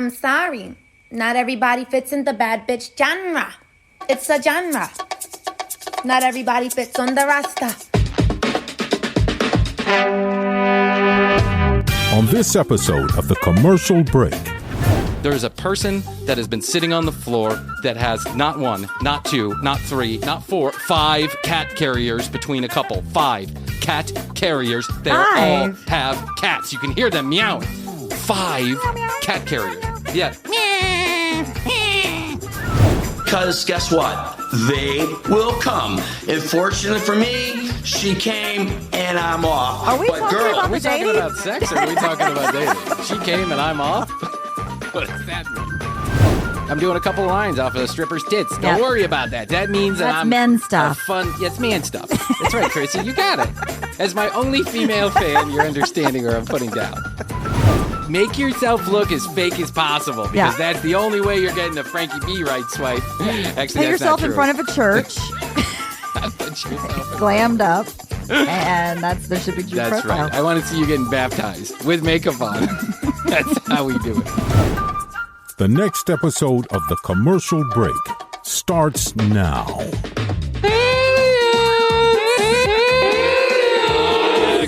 I'm sorry. Not everybody fits in the bad bitch genre. It's a genre. Not everybody fits on the roster. On this episode of The Commercial Break. There's a person that has been sitting on the floor that has not one, not two, not three, not four, 5 cat carriers between a couple. 5 cat carriers. They all have cats. You can hear them meowing. 5 cat carriers. Yeah. Because guess what? They will come. And fortunately for me, she came and I'm off. Are we talking about Are we talking about sex or are we talking about dating? She came and I'm off? What does that mean? I'm doing a couple lines off of the stripper's tits. Don't worry about that. That means that I'm men stuff. Fun. Yeah, it's man stuff. That's right, Krissy. You got it. As my only female fan, you're understanding where I'm putting down. Make yourself look as fake as possible because that's the only way you're getting a Frankie B right swipe. Actually, Put yourself in front of a church, glammed up, and there should be your That's profile. right. I want to see you getting baptized with makeup on. That's how we do it. The next episode of The Commercial Break starts now.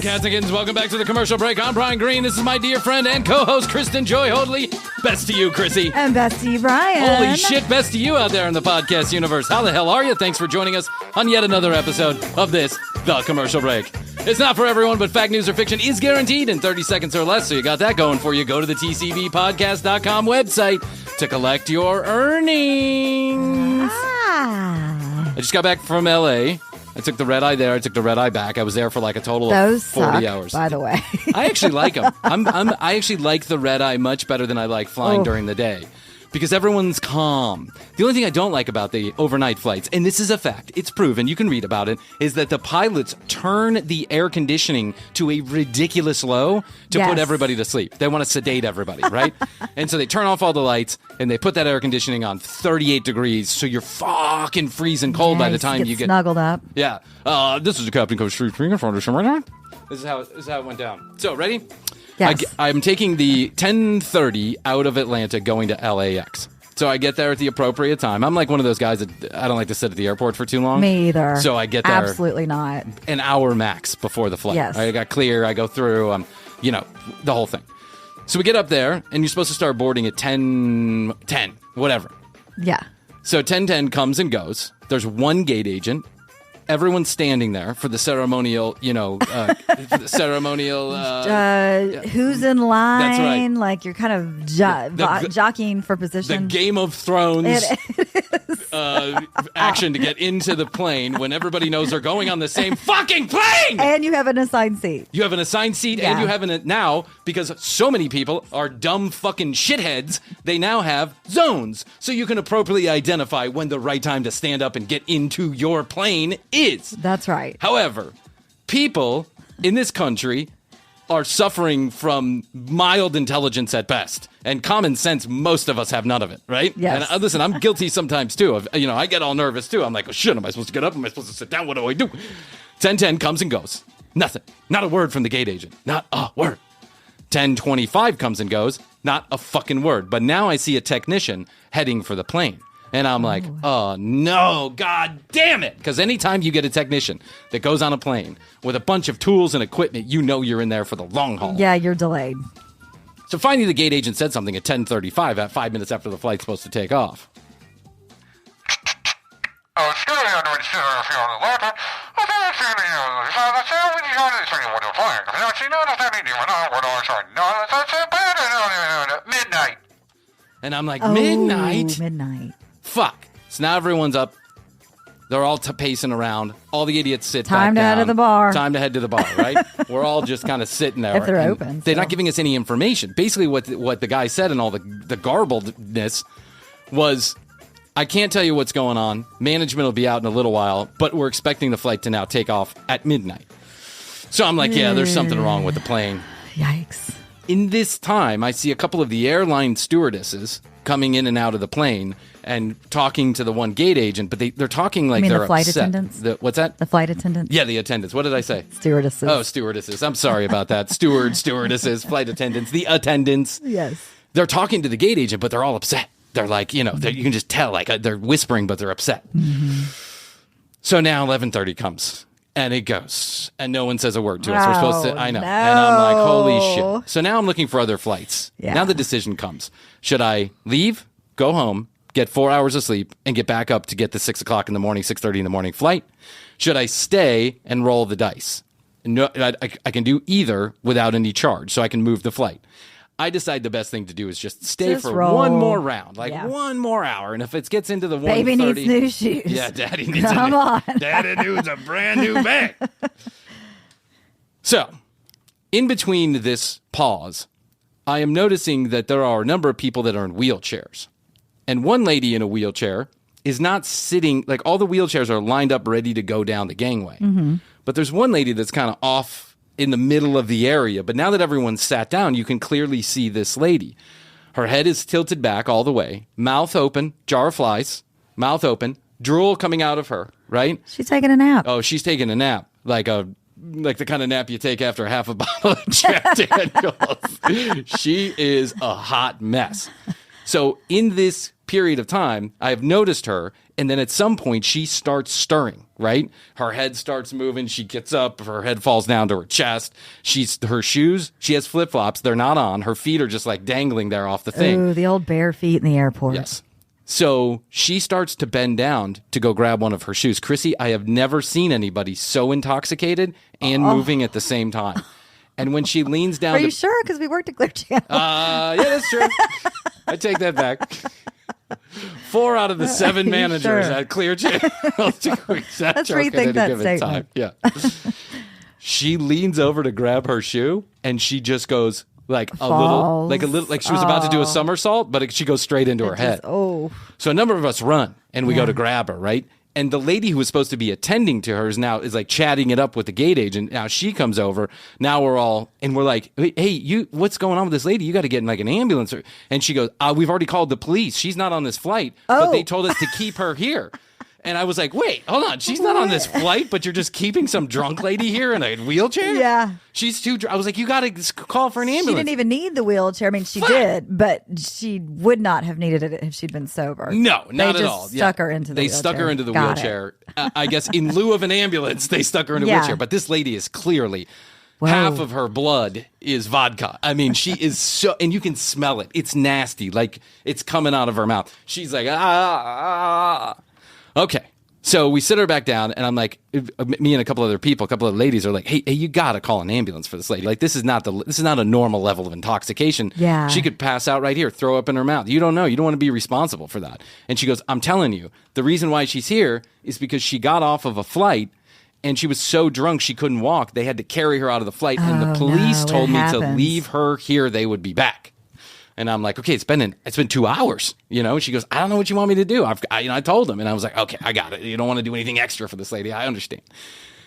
Cats and kittens, welcome back to The Commercial Break. I'm Brian Green. This is my dear friend and co-host, Kristen Joy Hoadley. Best to you, Krissy. And best to you, Brian. Holy shit, best to you out there in the podcast universe. How the hell are you? Thanks for joining us on yet another episode of this, The Commercial Break. It's not for everyone, but fact, news, or fiction is guaranteed in 30 seconds or less, so you got that going for you. Go to the tcbpodcast.com website to collect your earnings. I just got back from L.A., I took the red eye there. I took the red eye back. I was there for like a total of 40 hours. By the way, I actually like them. I actually like the red eye much better than I like flying during the day because everyone's calm. The only thing I don't like about the overnight flights, and this is a fact, it's proven, you can read about it, is that the pilots turn the air conditioning to a ridiculous low to put everybody to sleep. They want to sedate everybody, right? And so they turn off all the lights and they put that air conditioning on 38 degrees, so you're fucking freezing cold by the time you get snuggled up. Yeah. This is the Captain Coach Street Finger for This is how it went down. So, ready? Yes. I'm taking the 10:30 out of Atlanta going to LAX. So I get there at the appropriate time. I'm like one of those guys that I don't like to sit at the airport for too long. Me either. So I get there. Absolutely not. An hour max before the flight. Yes. I got clear. I go through, the whole thing. So we get up there, and you're supposed to start boarding at 10:10, whatever. Yeah. So 10:10 comes and goes. There's one gate agent. Everyone's standing there for the ceremonial, who's in line? That's right. Like you're kind of jockeying for position. The Game of Thrones It is. action to get into the plane when everybody knows they're going on the same fucking plane. And you have an assigned seat. You have an assigned seat, and you have now, because so many people are dumb fucking shitheads, they now have zones. So you can appropriately identify when the right time to stand up and get into your plane is. That's right. However, people in this country are suffering from mild intelligence at best. And common sense, most of us have none of it, right? Yes. And listen, I'm guilty sometimes, too. I get all nervous, too. I'm like, oh, shit, am I supposed to get up? Am I supposed to sit down? What do I do? 10:10 comes and goes. Nothing. Not a word from the gate agent. Not a word. 10:25 comes and goes. Not a fucking word. But now I see a technician heading for the plane. And I'm like, oh, no, God damn it. Because anytime you get a technician that goes on a plane with a bunch of tools and equipment, you know you're in there for the long haul. Yeah, you're delayed. So finally, the gate agent said something at 10:35, at 5 minutes after the flight's supposed to take off. Midnight. And I'm like, midnight? Midnight. Fuck. So now everyone's up. They're all pacing around. All the idiots sit Time back down. to head to the bar. Time to head to the bar, right? We're all just kind of sitting there. If they're open. They're not giving us any information. Basically, what the guy said and all the garbledness was, I can't tell you what's going on. Management will be out in a little while, but we're expecting the flight to now take off at midnight. So I'm like, yeah, there's something wrong with the plane. Yikes. In this time, I see a couple of the airline stewardesses coming in and out of the plane and talking to the one gate agent, but they're talking like they're the flight upset. attendants? What's that? The flight attendants? Yeah, the attendants. What did I say? Stewardesses. Oh, stewardesses. I'm sorry about that. Stewardesses, flight attendants, the attendants. Yes. They're talking to the gate agent, but they're all upset. They're like, you can just tell, like they're whispering, but they're upset. Mm-hmm. So now 11:30 comes. And it goes. And no one says a word to us. We're supposed to, I know. No. And I'm like, holy shit. So now I'm looking for other flights. Yeah. Now the decision comes. Should I leave, go home, get 4 hours of sleep, and get back up to get the 6 o'clock in the morning, 6:30 in the morning flight? Should I stay and roll the dice? No, I can do either without any charge, so I can move the flight. I decide the best thing to do is just stay for roll. one more round, one more hour. And if it gets into the 1:30... Baby needs new shoes. Yeah, Daddy needs Come on. Daddy needs a brand new bag. So, in between this pause, I am noticing that there are a number of people that are in wheelchairs. And one lady in a wheelchair is not sitting... Like, all the wheelchairs are lined up ready to go down the gangway. Mm-hmm. But there's one lady that's kind of off in the middle of the area. But now that everyone's sat down, you can clearly see this lady. Her head is tilted back all the way, mouth open, jar of flies, mouth open, drool coming out of her, right? She's taking a nap. Oh, she's taking a nap, like the kind of nap you take after half a bottle of Jack Daniels. She is a hot mess. So in this period of time, I have noticed her, and then at some point she starts stirring, right? Her head starts moving. She gets up. Her head falls down to her chest. Her shoes, she has flip-flops. They're not on. Her feet are just like dangling there off the thing. Ooh, the old bare feet in the airport. Yes. So she starts to bend down to go grab one of her shoes. Krissy, I have never seen anybody so intoxicated and moving at the same time. And when she leans down... Are you sure? Because we worked at Clear Channel. Yeah, that's true. I take that back. 4 out of the 7 managers at Clear Channel. Let's rethink that statement. Yeah. She leans over to grab her shoe, and she just goes like a little, like she was about to do a somersault, but she goes straight into her head. So a number of us run, and we go to grab her, right? And the lady who was supposed to be attending to her is like chatting it up with the gate agent. Now she comes over. Now we're like, hey, what's going on with this lady? You got to get in like an ambulance. And she goes, we've already called the police. She's not on this flight, but they told us to keep her here. And I was like, wait, hold on. She's not on this flight, but you're just keeping some drunk lady here in a wheelchair? Yeah. She's too drunk. I was like, you got to call for an ambulance. She didn't even need the wheelchair. I mean, she did, but she would not have needed it if she'd been sober. No, not at all. They stuck her into the wheelchair. They stuck her into the wheelchair. I guess in lieu of an ambulance, they stuck her in a wheelchair. But this lady is clearly... Half of her blood is vodka. I mean, she is so... And you can smell it. It's nasty. Like, it's coming out of her mouth. She's like, Okay. So we sit her back down, and I'm like, me and a couple other ladies are like, hey, you got to call an ambulance for this lady. Like, this is not a normal level of intoxication. Yeah. She could pass out right here, throw up in her mouth. You don't know. You don't want to be responsible for that. And she goes, I'm telling you, the reason why she's here is because she got off of a flight, and she was so drunk she couldn't walk. They had to carry her out of the flight, and the police told me to leave her here. They would be back. And I'm like, okay, it's been 2 hours, She goes, I don't know what you want me to do. I told him, and I was like, okay, I got it. You don't want to do anything extra for this lady. I understand.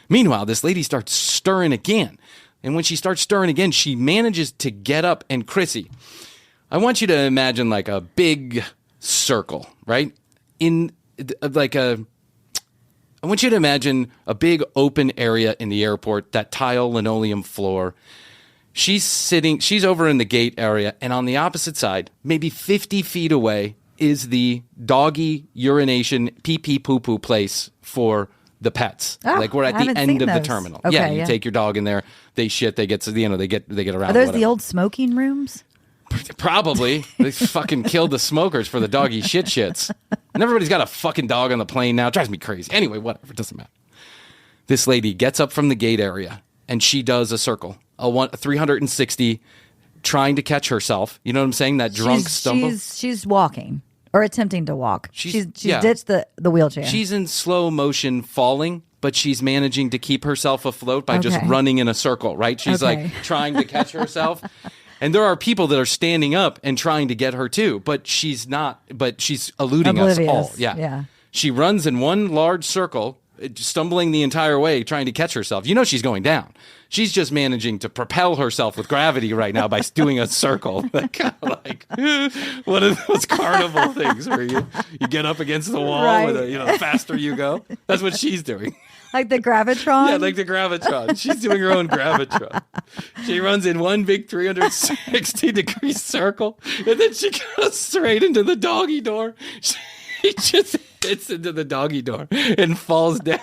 Meanwhile, this lady starts stirring again. And when she starts stirring again, she manages to get up. And Krissy, I want you to imagine like a big circle, right? I want you to imagine a big open area in the airport, that tile linoleum floor. She's over in the gate area, and on the opposite side, maybe 50 feet away, is the doggy urination pee-pee poo-poo place for the pets. Like we're at the end of the terminal. Okay, you take your dog in there, they shit, they get around. Are those whatever. the old smoking rooms? Probably. They fucking killed the smokers for the doggy shits. And everybody's got a fucking dog on the plane now. It drives me crazy. Anyway, whatever. It doesn't matter. This lady gets up from the gate area, and she does a circle. A 360, trying to catch herself. You know what I'm saying? That drunk stumble. She's walking or attempting to walk. She's ditched the wheelchair. She's in slow motion falling, but she's managing to keep herself afloat by just running in a circle, right? She's like trying to catch herself. And there are people that are standing up and trying to get her too, but she's not, but she's eluding us all. Yeah. She runs in one large circle, stumbling the entire way, trying to catch herself. You know she's going down. She's just managing to propel herself with gravity right now by doing a circle. Like one of those carnival things where you get up against the wall Right. with the faster you go. That's what she's doing. Like the gravitron? Yeah, like the gravitron. She's doing her own gravitron. She runs in one big 360-degree circle, and then she goes straight into the doggy door. She just hits into the doggy door and falls down.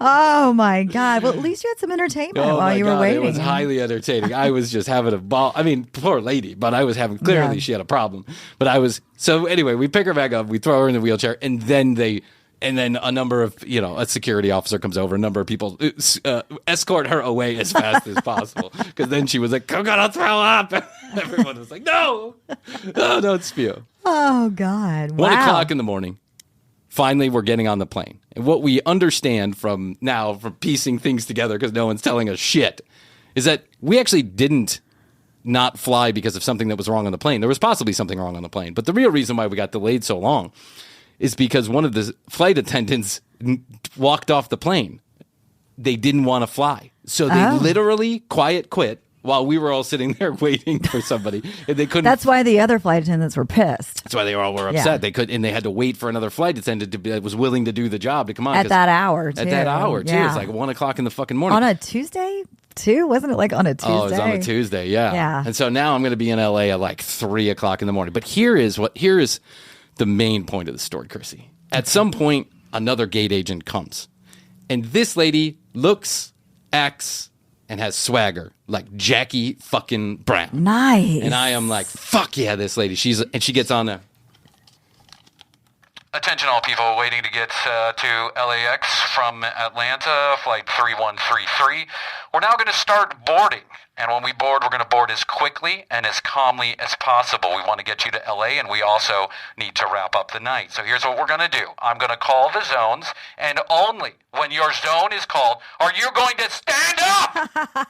Oh my God. Well, at least you had some entertainment while you were waiting. It was highly entertaining. I was just having a ball. I mean, poor lady, but I was having, clearly she had a problem. But so anyway, we pick her back up, we throw her in the wheelchair, and then a number of, a security officer comes over, a number of people escort her away as fast as possible. Because then she was like, I'm going to throw up. Everyone was like, no, don't spew. Oh God. Wow. 1 o'clock in the morning. Finally, we're getting on the plane. And what we understand from piecing things together, because no one's telling us shit, is that we actually didn't not fly because of something that was wrong on the plane. There was possibly something wrong on the plane. But the real reason why we got delayed so long is because one of the flight attendants walked off the plane. They didn't want to fly. So they literally quiet quit while we were all sitting there waiting for somebody. And they couldn't. That's why the other flight attendants were pissed. That's why they all were upset. Yeah. They had to wait for another flight attendant that was willing to do the job to come on. At that hour, too. At that hour, too. Yeah. It's like 1 o'clock in the fucking morning. On a Tuesday, too? Wasn't it like on a Tuesday? Oh, it was on a Tuesday, yeah. Yeah. And so now I'm going to be in LA at like 3 o'clock in the morning. But here is the main point of the story, Krissy. At some point, another gate agent comes. And this lady looks, acts, and has swagger like Jackie fucking Brown. Nice. And I am like, fuck yeah, this lady. And she gets on there. Attention all people waiting to get to LAX from Atlanta, flight 3133. We're now going to start boarding. And when we board, we're going to board as quickly and as calmly as possible. We want to get you to LA, and we also need to wrap up the night. So here's what we're going to do. I'm going to call the zones, and only when your zone is called are you going to stand up.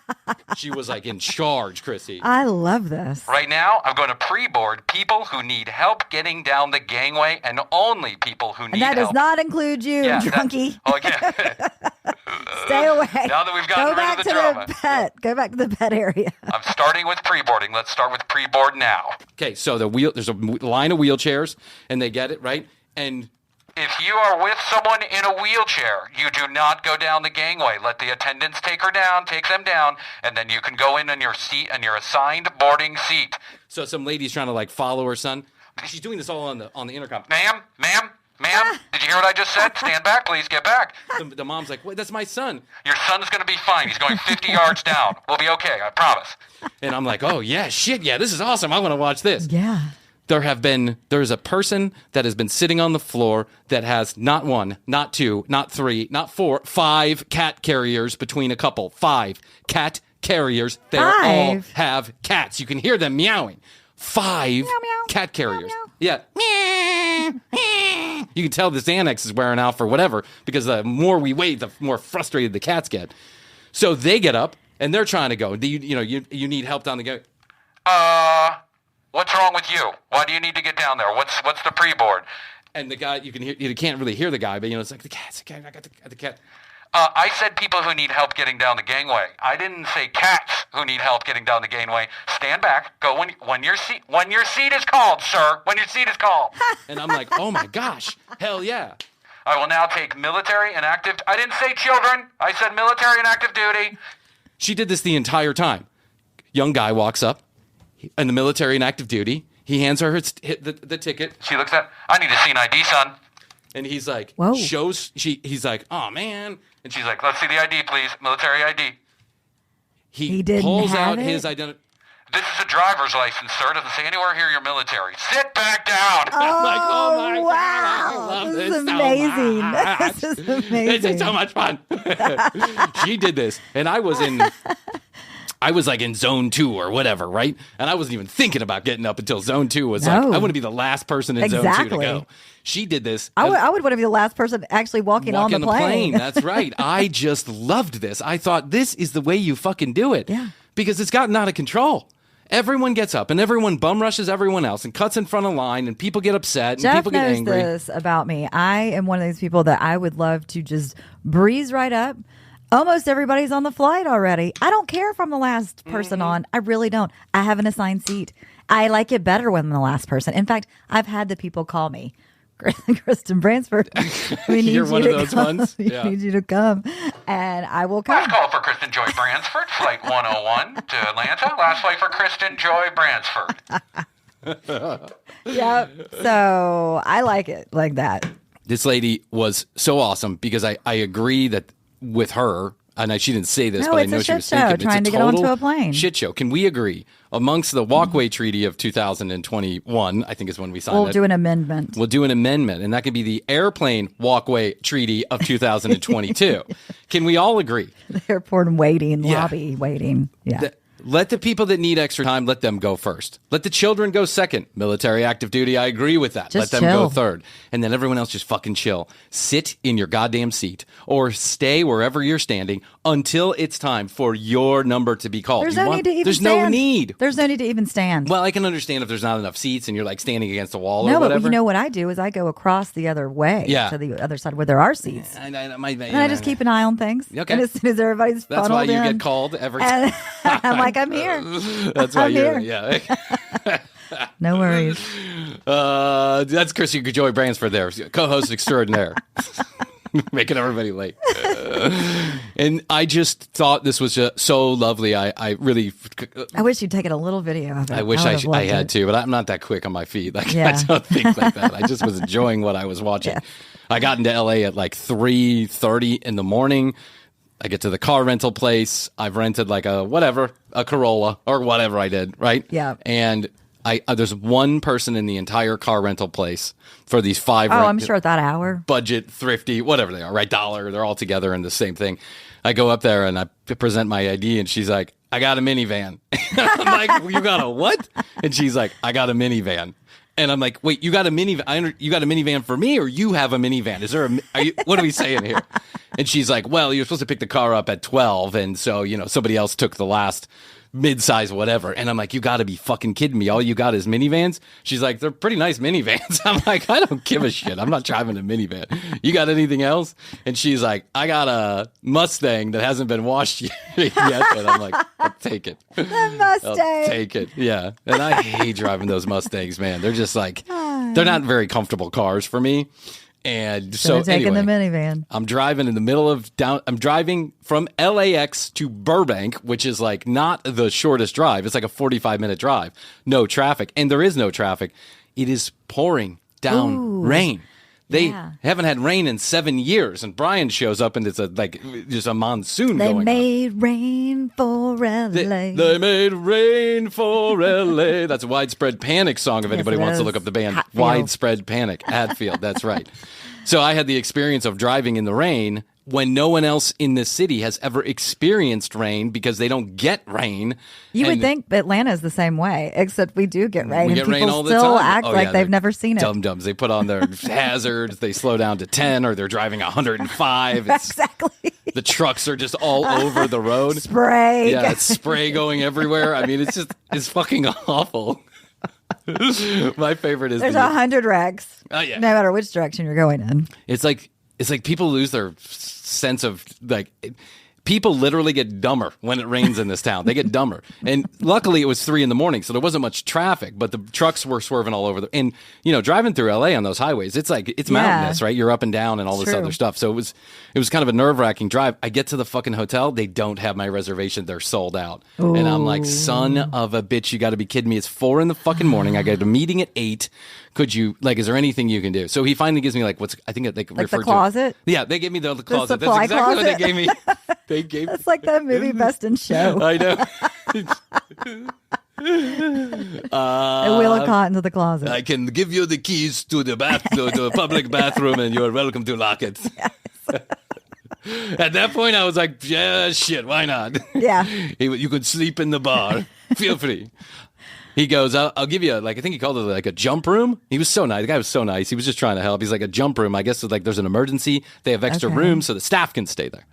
She was like in charge, Krissy. I love this. Right now, I'm going to pre-board people who need help getting down the gangway, and only people who need And that help. does not include you, drunkie. Stay away. Now that we've gotten rid of the drama. Go back to the pet area. I'm starting with pre-boarding. Let's start with pre-board now. Okay, so there's a line of wheelchairs, and they get it, right? And if you are with someone in a wheelchair, you do not go down the gangway. Let the attendants take them down, and then you can go in on your seat, on your assigned boarding seat. So some lady's trying to like follow her son. She's doing this all on the intercom. Ma'am, did you hear what I just said? Stand back, please. Get back. The mom's like, wait, that's my son. Your son's going to be fine. He's going 50 yards down. We'll be okay, I promise. And I'm like, oh, yeah, shit, yeah, this is awesome. I want to watch this. Yeah. There's a person that has been sitting on the floor that has not one, not two, not three, not four, 5 cat carriers between a couple. 5 cat carriers. They all have cats. You can hear them meowing. 5 meow, meow. cat carriers. Meow, meow. Yeah. You can tell this Xanax is wearing out for whatever, because the more we wait, the more frustrated the cats get. So they get up and they're trying to go. You need help down the go. What's wrong with you? Why do you need to get down there? What's the pre-board? And the guy, you can't really hear the guy, but it's like the cat's okay. I got the cat. I said people who need help getting down the gangway. I didn't say cats who need help getting down the gangway. Stand back. Go when your seat is called, sir. When your seat is called. And I'm like, oh my gosh, hell yeah. I will now take military and active. I didn't say children. I said military and active duty. She did this the entire time. Young guy walks up in the military and active duty. He hands her the ticket. She looks at. I need to see an ID, son. And he's like, whoa. He's like, oh man. And she's like, let's see the ID, please. Military ID. He pulls out his identity. This is a driver's license, sir. Doesn't say anywhere here you're military. Sit back down. Oh, I'm like, oh my wow. God, I love This this is so amazing. much. This is amazing. This is so much fun. She did this, and I was like in zone 2 or whatever, right? And I wasn't even thinking about getting up until zone 2 was like, I want to be the last person in zone 2 to go. She did this. I would want to be the last person actually walking on the plane. That's right. I just loved this. I thought this is the way you fucking do it. Yeah. Because it's gotten out of control. Everyone gets up and everyone bum rushes everyone else and cuts in front of line and people get upset and Jeff people get knows angry. this about me. I am one of these people that I would love to just breeze right up. Almost everybody's on the flight already. I don't care if I'm the last person on. I really don't. I have an assigned seat. I like it better when I'm the last person. In fact, I've had the people call me, Kristen Bransford, we need You're you one to of those come. ones? We Yeah. need you to come, and I will come. Last call for Kristen Joy Bransford, flight 101 to Atlanta. Last flight for Kristen Joy Bransford. Yep. So I like it like that. This lady was so awesome because I agree that with her, and she didn't say this, No, but I it's know a she was shit show, thinking trying it's to get onto total a plane. shit show. Can we agree amongst the Walkway Treaty of 2021? I think is when we signed We'll it. do an amendment. We'll do an amendment, and that could be the Airplane Walkway Treaty of 2022. Can we all agree? The airport and waiting, Yeah. lobby waiting. Yeah. Let the people that need extra time, let them go first. Let the children go second. Military active duty, I agree with that. Just let them chill. go third. And then everyone else just fucking chill. Sit in your goddamn seat or stay wherever you're standing until it's time for your number to be called. There's no need to even There's stand. no need. There's no need to even stand. Well, I can understand if there's not enough seats and you're like standing against a wall No, or but whatever. you know what I do is I go across the other way Yeah. to the other side where there are seats. And And I just keep an eye on things. Okay. And as soon as everybody's That's funneled why you in, get called every time. and I'm like, I'm here. That's why I'm you're, here. yeah. No worries. That's Krissy Joy Bransford there, co-host extraordinaire. Making everybody late. And I just thought this was just so lovely. I really, I wish you'd taken a little video of it. I wish would I, have loved had it. to, but I'm not that quick on my feet. Like Yeah. I don't think like that. I just was enjoying what I was watching. Yeah. I got into LA at like 3:30 in the morning. I get to the car rental place. I've rented like a Corolla or whatever I did, right? Yeah. And there's one person in the entire car rental place for these 5 Oh, I'm sure at that hour. budget, thrifty, whatever they are, right? Dollar, they're all together in the same thing. I go up there and I present my ID and she's like, I got a minivan. I'm like, you got a what? And she's like, I got a minivan. And I'm like, wait, you got a minivan? You got a minivan for me, or you have a minivan? Is there what are we saying here? And she's like, well, you're supposed to pick the car up at 12, and so somebody else took the last mid-size whatever. And I'm like, you got to be fucking kidding me! All you got is minivans? She's like, they're pretty nice minivans. I'm like, I don't give a shit. I'm not driving a minivan. You got anything else? And she's like, I got a Mustang that hasn't been washed yet. And I'm like, I'll take it. The Mustang. I'll take it. Yeah. And I hate driving those Mustangs, man. They're just like, they're not very comfortable cars for me. And so taking anyway, the minivan. I'm driving in the middle of I'm driving from LAX to Burbank, which is like not the shortest drive. It's like a 45-minute drive. No traffic. And there is no traffic. It is pouring down rain. They haven't had rain in 7 years, and Bryan shows up and it's just a monsoon They going on. made rain for LA. They made rain for LA. That's a Widespread Panic song if anybody it wants to is. look up the band. Hatfield. Widespread Panic. Hatfield, that's right. So I had the experience of driving in the rain when no one else in this city has ever experienced rain because they don't get rain. You would And think Atlanta is the same way, except we do get rain. we and get people rain all the still time. act Oh, like yeah, they've they're never seen it. Dum-dums. They put on their hazards. They slow down to 10 or they're driving 105. Exactly. The trucks are just all over the road. Spray. Yeah, it's spray going everywhere. I mean, it's fucking awful. My favorite is There's 100 wrecks. Oh, yeah. No matter which direction you're going in. It's like people lose their sense of people literally get dumber when it rains in this town. They get dumber. And luckily it was 3 a.m, so there wasn't much traffic, but the trucks were swerving all over and driving through LA on those highways, it's mountainous, right? You're up and down and all this True. other stuff. So it was kind of a nerve-wracking drive. I get to the fucking hotel, they don't have my reservation. They're sold out. And I'm like, son of a bitch, you got to be kidding me. It's 4 in the fucking morning. I got a meeting at 8. Could you is there anything you can do? So he finally gives me I think they referred the closet? to. Yeah, they gave me the closet. That's supply exactly closet? what they gave me. They gave It's like that movie Best in Show. I know. A wheel of cotton to the closet. I can give you the keys to the to the public bathroom, and you're welcome to lock it. At that point, I was like, yeah, shit, why not? Yeah. You could sleep in the bar. Feel free. He goes, I'll give you, I think he called it like a jump room. He was so nice. The guy was so nice. He was just trying to help. He's like, a jump room. I guess it's there's an emergency. They have extra Okay. rooms so the staff can stay there.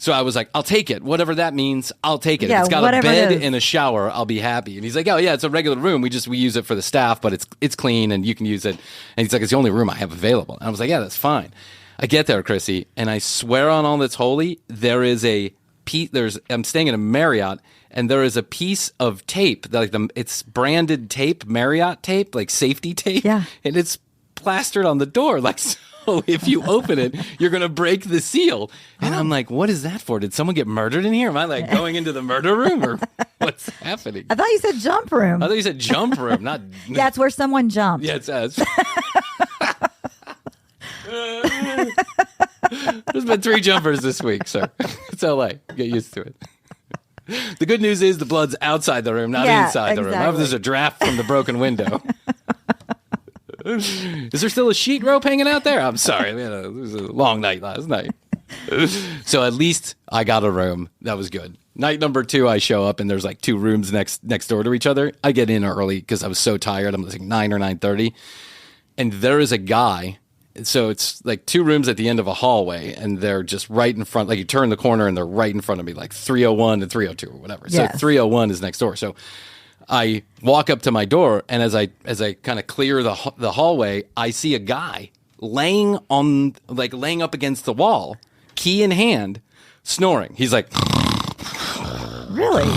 So I was like, I'll take it. Whatever that means, I'll take it. Yeah, if it's got a whatever bed it is. and a shower, I'll be happy. And he's like, oh, yeah, it's a regular room. We use it for the staff, but it's clean and you can use it. And he's like, it's the only room I have available. And I was like, yeah, that's fine. I get there, Krissy, and I swear on all that's holy, there is a piece. I'm staying in a Marriott, and there is a piece of tape, it's branded tape, Marriott tape, like safety tape. Yeah. And it's plastered on the door, like, so if you open it, you're going to break the seal. And I'm like, what is that for? Did someone get murdered in here? Am I like going into the murder room or what's happening? I thought you said jump room. I thought you said jump room, not. Yeah, it's where someone jumped. Yeah, it says. There's been 3 jumpers this week, sir. It's LA. Get used to it. The good news is the blood's outside the room, not inside the room. I hope there's a draft from the broken window. Is there still a sheet rope hanging out there? I'm sorry. It was a long night last night. So at least I got a room. That was good. Night number 2, I show up and there's like 2 rooms next door to each other. I get in early because I was so tired. I'm like 9 or 9:30. And there is a guy. So it's like 2 rooms at the end of a hallway, and they're just right in front. Like you turn the corner, and they're right in front of me, like 301 and 302 or whatever. Yes. So 301 is next door. So I walk up to my door, and as I kind of clear the hallway, I see a guy laying up against the wall, key in hand, snoring. He's like, Really?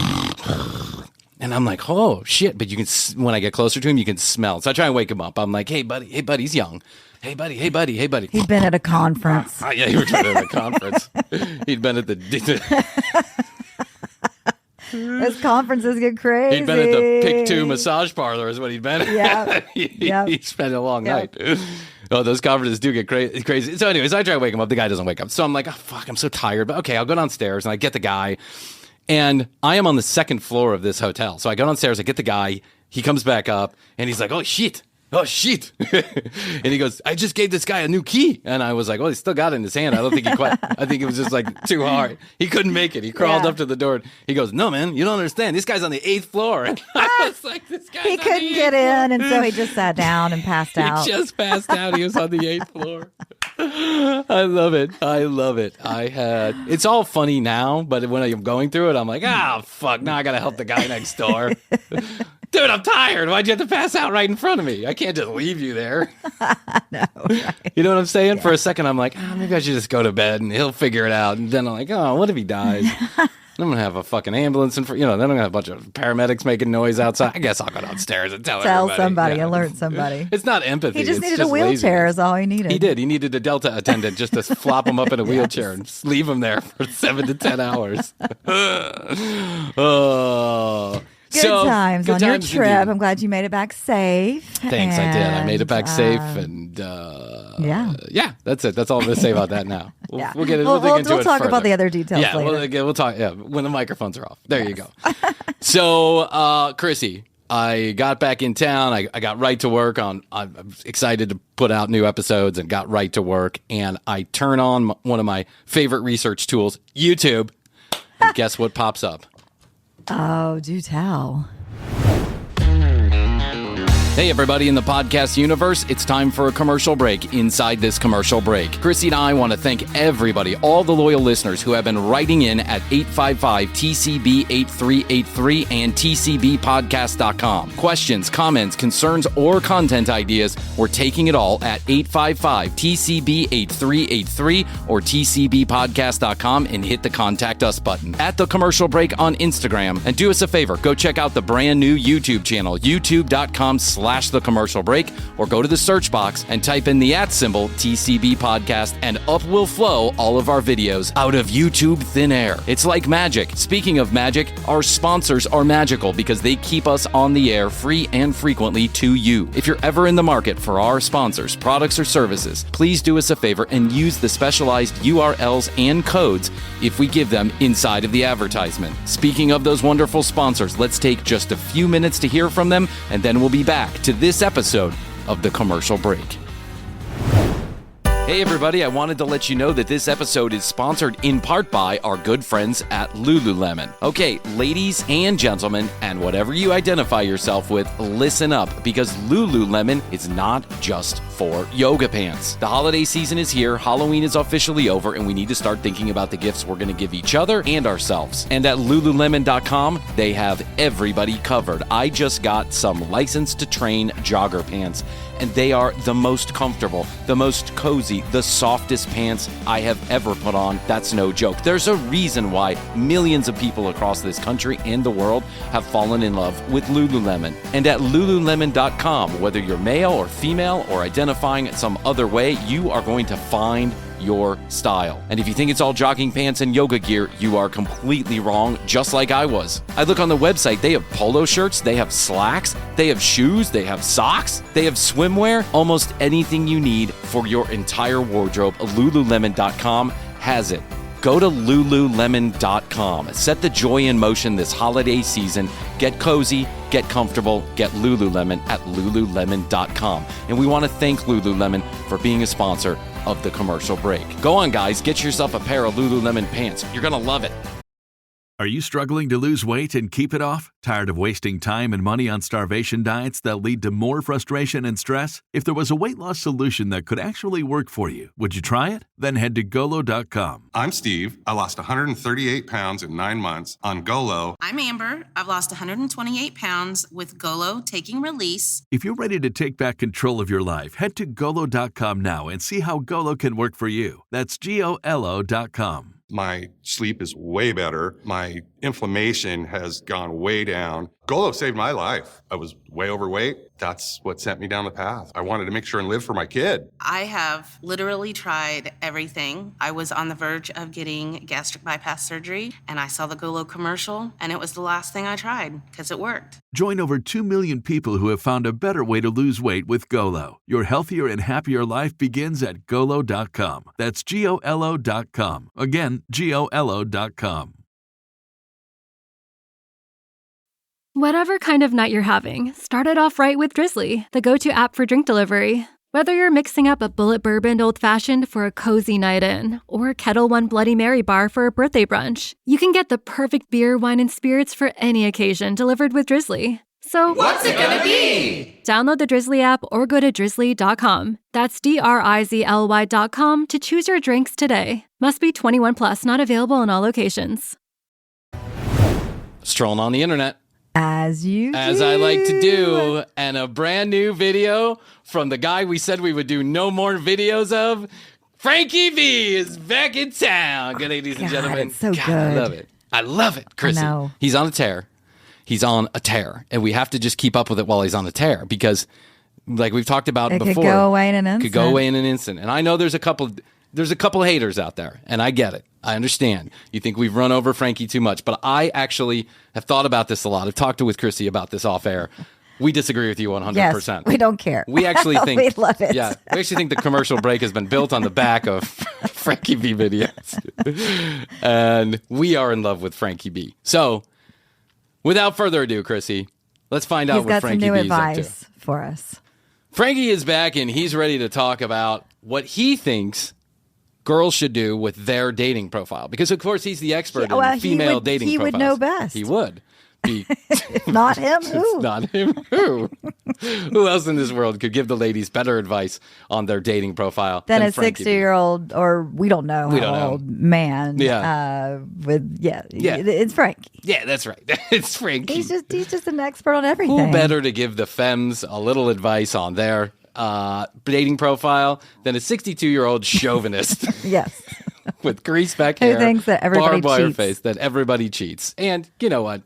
and I'm like, oh shit! But you can, when I get closer to him, you can smell. So I try and wake him up. I'm like, hey buddy, he's young. Hey buddy. He'd been at a conference. Yeah, he was at a conference. He'd been at the. Those conferences get crazy. He'd been at the Pick 2 massage parlor is what he'd been. Yeah. He spent a long night. Oh, those conferences do get crazy. So anyways, I try to wake him up. The guy doesn't wake up. So I'm like, oh, fuck, I'm so tired. But okay, I'll go downstairs and I get the guy. And I am on the 2nd floor of this hotel. So I go downstairs, I get the guy. He comes back up and he's like, oh, shit. And he goes, I just gave this guy a new key. And I was like, well, he still got it in his hand. I don't think he quit. I think it was just like too hard. He couldn't make it. He crawled up to the door. He goes, no, man, you don't understand. This guy's on the 8th floor. And I was like, this guy's He couldn't get in, and so he just sat down and passed out. He just passed out. He was on the 8th floor. I love it. It's all funny now, but when I'm going through it, I'm like, fuck, now I got to help the guy next door. Dude, I'm tired. Why'd you have to pass out right in front of me? I can't just leave you there. No, right. You know what I'm saying? Yeah. For a second, I'm like, maybe I should just go to bed and he'll figure it out. And then I'm like, what if he dies? I'm going to have a fucking ambulance. Then I'm going to have a bunch of paramedics making noise outside. I guess I'll go downstairs and tell somebody, alert somebody. It's not empathy. He just needed just a wheelchair laziness. Is all he needed. He did. He needed a Delta attendant just to flop him up in a wheelchair and just leave him there for 7 to 10 hours. Good times on your trip. Indeed. I'm glad you made it back safe. Thanks, I did. I made it back safe, and yeah, that's it. That's all I'm going to say about that now. We'll get it. We'll dig into it talk further. about the other details later. We'll talk. Yeah, when the microphones are off. There you go. So, Krissy, I got back in town. I got right to work on. I'm excited to put out new episodes and got right to work. And I turn on one of my favorite research tools, YouTube. And guess what pops up? Oh, do tell. Hey, everybody in the podcast universe, it's time for a commercial break inside this commercial break. Krissy and I want to thank everybody, all the loyal listeners who have been writing in at 855-TCB-8383 and tcbpodcast.com. Questions, comments, concerns, or content ideas, we're taking it all at 855-TCB-8383 or tcbpodcast.com and hit the contact us button. At the commercial break on Instagram. And do us a favor, go check out the brand new YouTube channel, youtube.com/the commercial break, or go to the search box and type in the @ symbol TCB podcast, and up will flow all of our videos out of YouTube thin air. It's like magic. Speaking of magic, our sponsors are magical because they keep us on the air free and frequently to you. If you're ever in the market for our sponsors, products, or services, please do us a favor and use the specialized URLs and codes if we give them inside of the advertisement. Speaking of those wonderful sponsors, let's take just a few minutes to hear from them, and then we'll be back to this episode of The Commercial Break. Hey everybody, I wanted to let you know that this episode is sponsored in part by our good friends at Lululemon. Okay, ladies and gentlemen, and whatever you identify yourself with, listen up, because Lululemon is not just for yoga pants. The holiday season is here, Halloween is officially over, and we need to start thinking about the gifts we're going to give each other and ourselves. And at Lululemon.com, they have everybody covered. I just got some License to Train jogger pants, and they are the most comfortable, the most cozy, the softest pants I have ever put on. That's no joke. There's a reason why millions of people across this country and the world have fallen in love with Lululemon. And at Lululemon.com, whether you're male or female or identifying some other way, you are going to find your style. And if you think it's all jogging pants and yoga gear, you are completely wrong, just like I was. I look on the website, they have polo shirts, they have slacks, they have shoes, they have socks, they have swimwear, almost anything you need for your entire wardrobe. Lululemon.com has it. Go to Lululemon.com. Set the joy in motion this holiday season. Get cozy, get comfortable, get Lululemon at Lululemon.com. And we want to thank Lululemon for being a sponsor of the commercial break. Go on, guys, get yourself a pair of Lululemon pants. You're going to love it. Are you struggling to lose weight and keep it off? Tired of wasting time and money on starvation diets that lead to more frustration and stress? If there was a weight loss solution that could actually work for you, would you try it? Then head to Golo.com. I'm Steve. I lost 138 pounds in 9 months on Golo. I'm Amber. I've lost 128 pounds with Golo taking release. If you're ready to take back control of your life, head to Golo.com now and see how Golo can work for you. That's Golo.com. My sleep is way better. My inflammation has gone way down. Golo saved my life. I was way overweight. That's what sent me down the path. I wanted to make sure and live for my kid. I have literally tried everything. I was on the verge of getting gastric bypass surgery, and I saw the Golo commercial, and it was the last thing I tried because it worked. Join over 2 million people who have found a better way to lose weight with Golo. Your healthier and happier life begins at Golo.com. That's Golo.com. Again, Golo.com. Whatever kind of night you're having, start it off right with Drizzly, the go-to app for drink delivery. Whether you're mixing up a bullet bourbon old-fashioned for a cozy night in, or Kettle One Bloody Mary bar for a birthday brunch, you can get the perfect beer, wine, and spirits for any occasion delivered with Drizzly. So, What's it gonna be? Download the Drizzly app or go to drizzly.com. That's DRIZLY.com to choose your drinks today. Must be 21 plus, not available in all locations. Strolling on the internet. As I like to do, and a brand new video from the guy we said we would do no more videos of. Frankie B is back in town. Good, ladies and gentlemen. It's so good. I love it. I love it, Krissy. I know. He's on a tear. He's on a tear, and we have to just keep up with it while he's on the tear because, like we've talked about it before, could go away in an instant. Could go away in an instant. And I know there's a couple haters out there, and I get it. I understand. You think we've run over Frankie too much, but I actually have thought about this a lot. I've talked with Krissy about this off air. We disagree with you 100%. Yes, we don't care. We actually think we love it. Yeah, we actually think the commercial break has been built on the back of Frankie B videos, and we are in love with Frankie B. So, without further ado, Krissy, let's find out what Frankie B is up to. He's got some new advice for us. Frankie is back, and he's ready to talk about what he thinks girls should do with their dating profile. Because, of course, he's the expert in female dating profiles. He would know best. He would. If not him, who? If not him, who? Who else in this world could give the ladies better advice on their dating profile than a Frankie B? 60-year-old, or we don't know how old man. Yeah. It's Frankie. Yeah, that's right. It's Frankie. He's just an expert on everything. Who better to give the femmes a little advice on their dating profile than a 62-year-old chauvinist? Yes. With greaseback hair, who thinks that everybody barbed wire cheats. face, that everybody cheats. And you know what?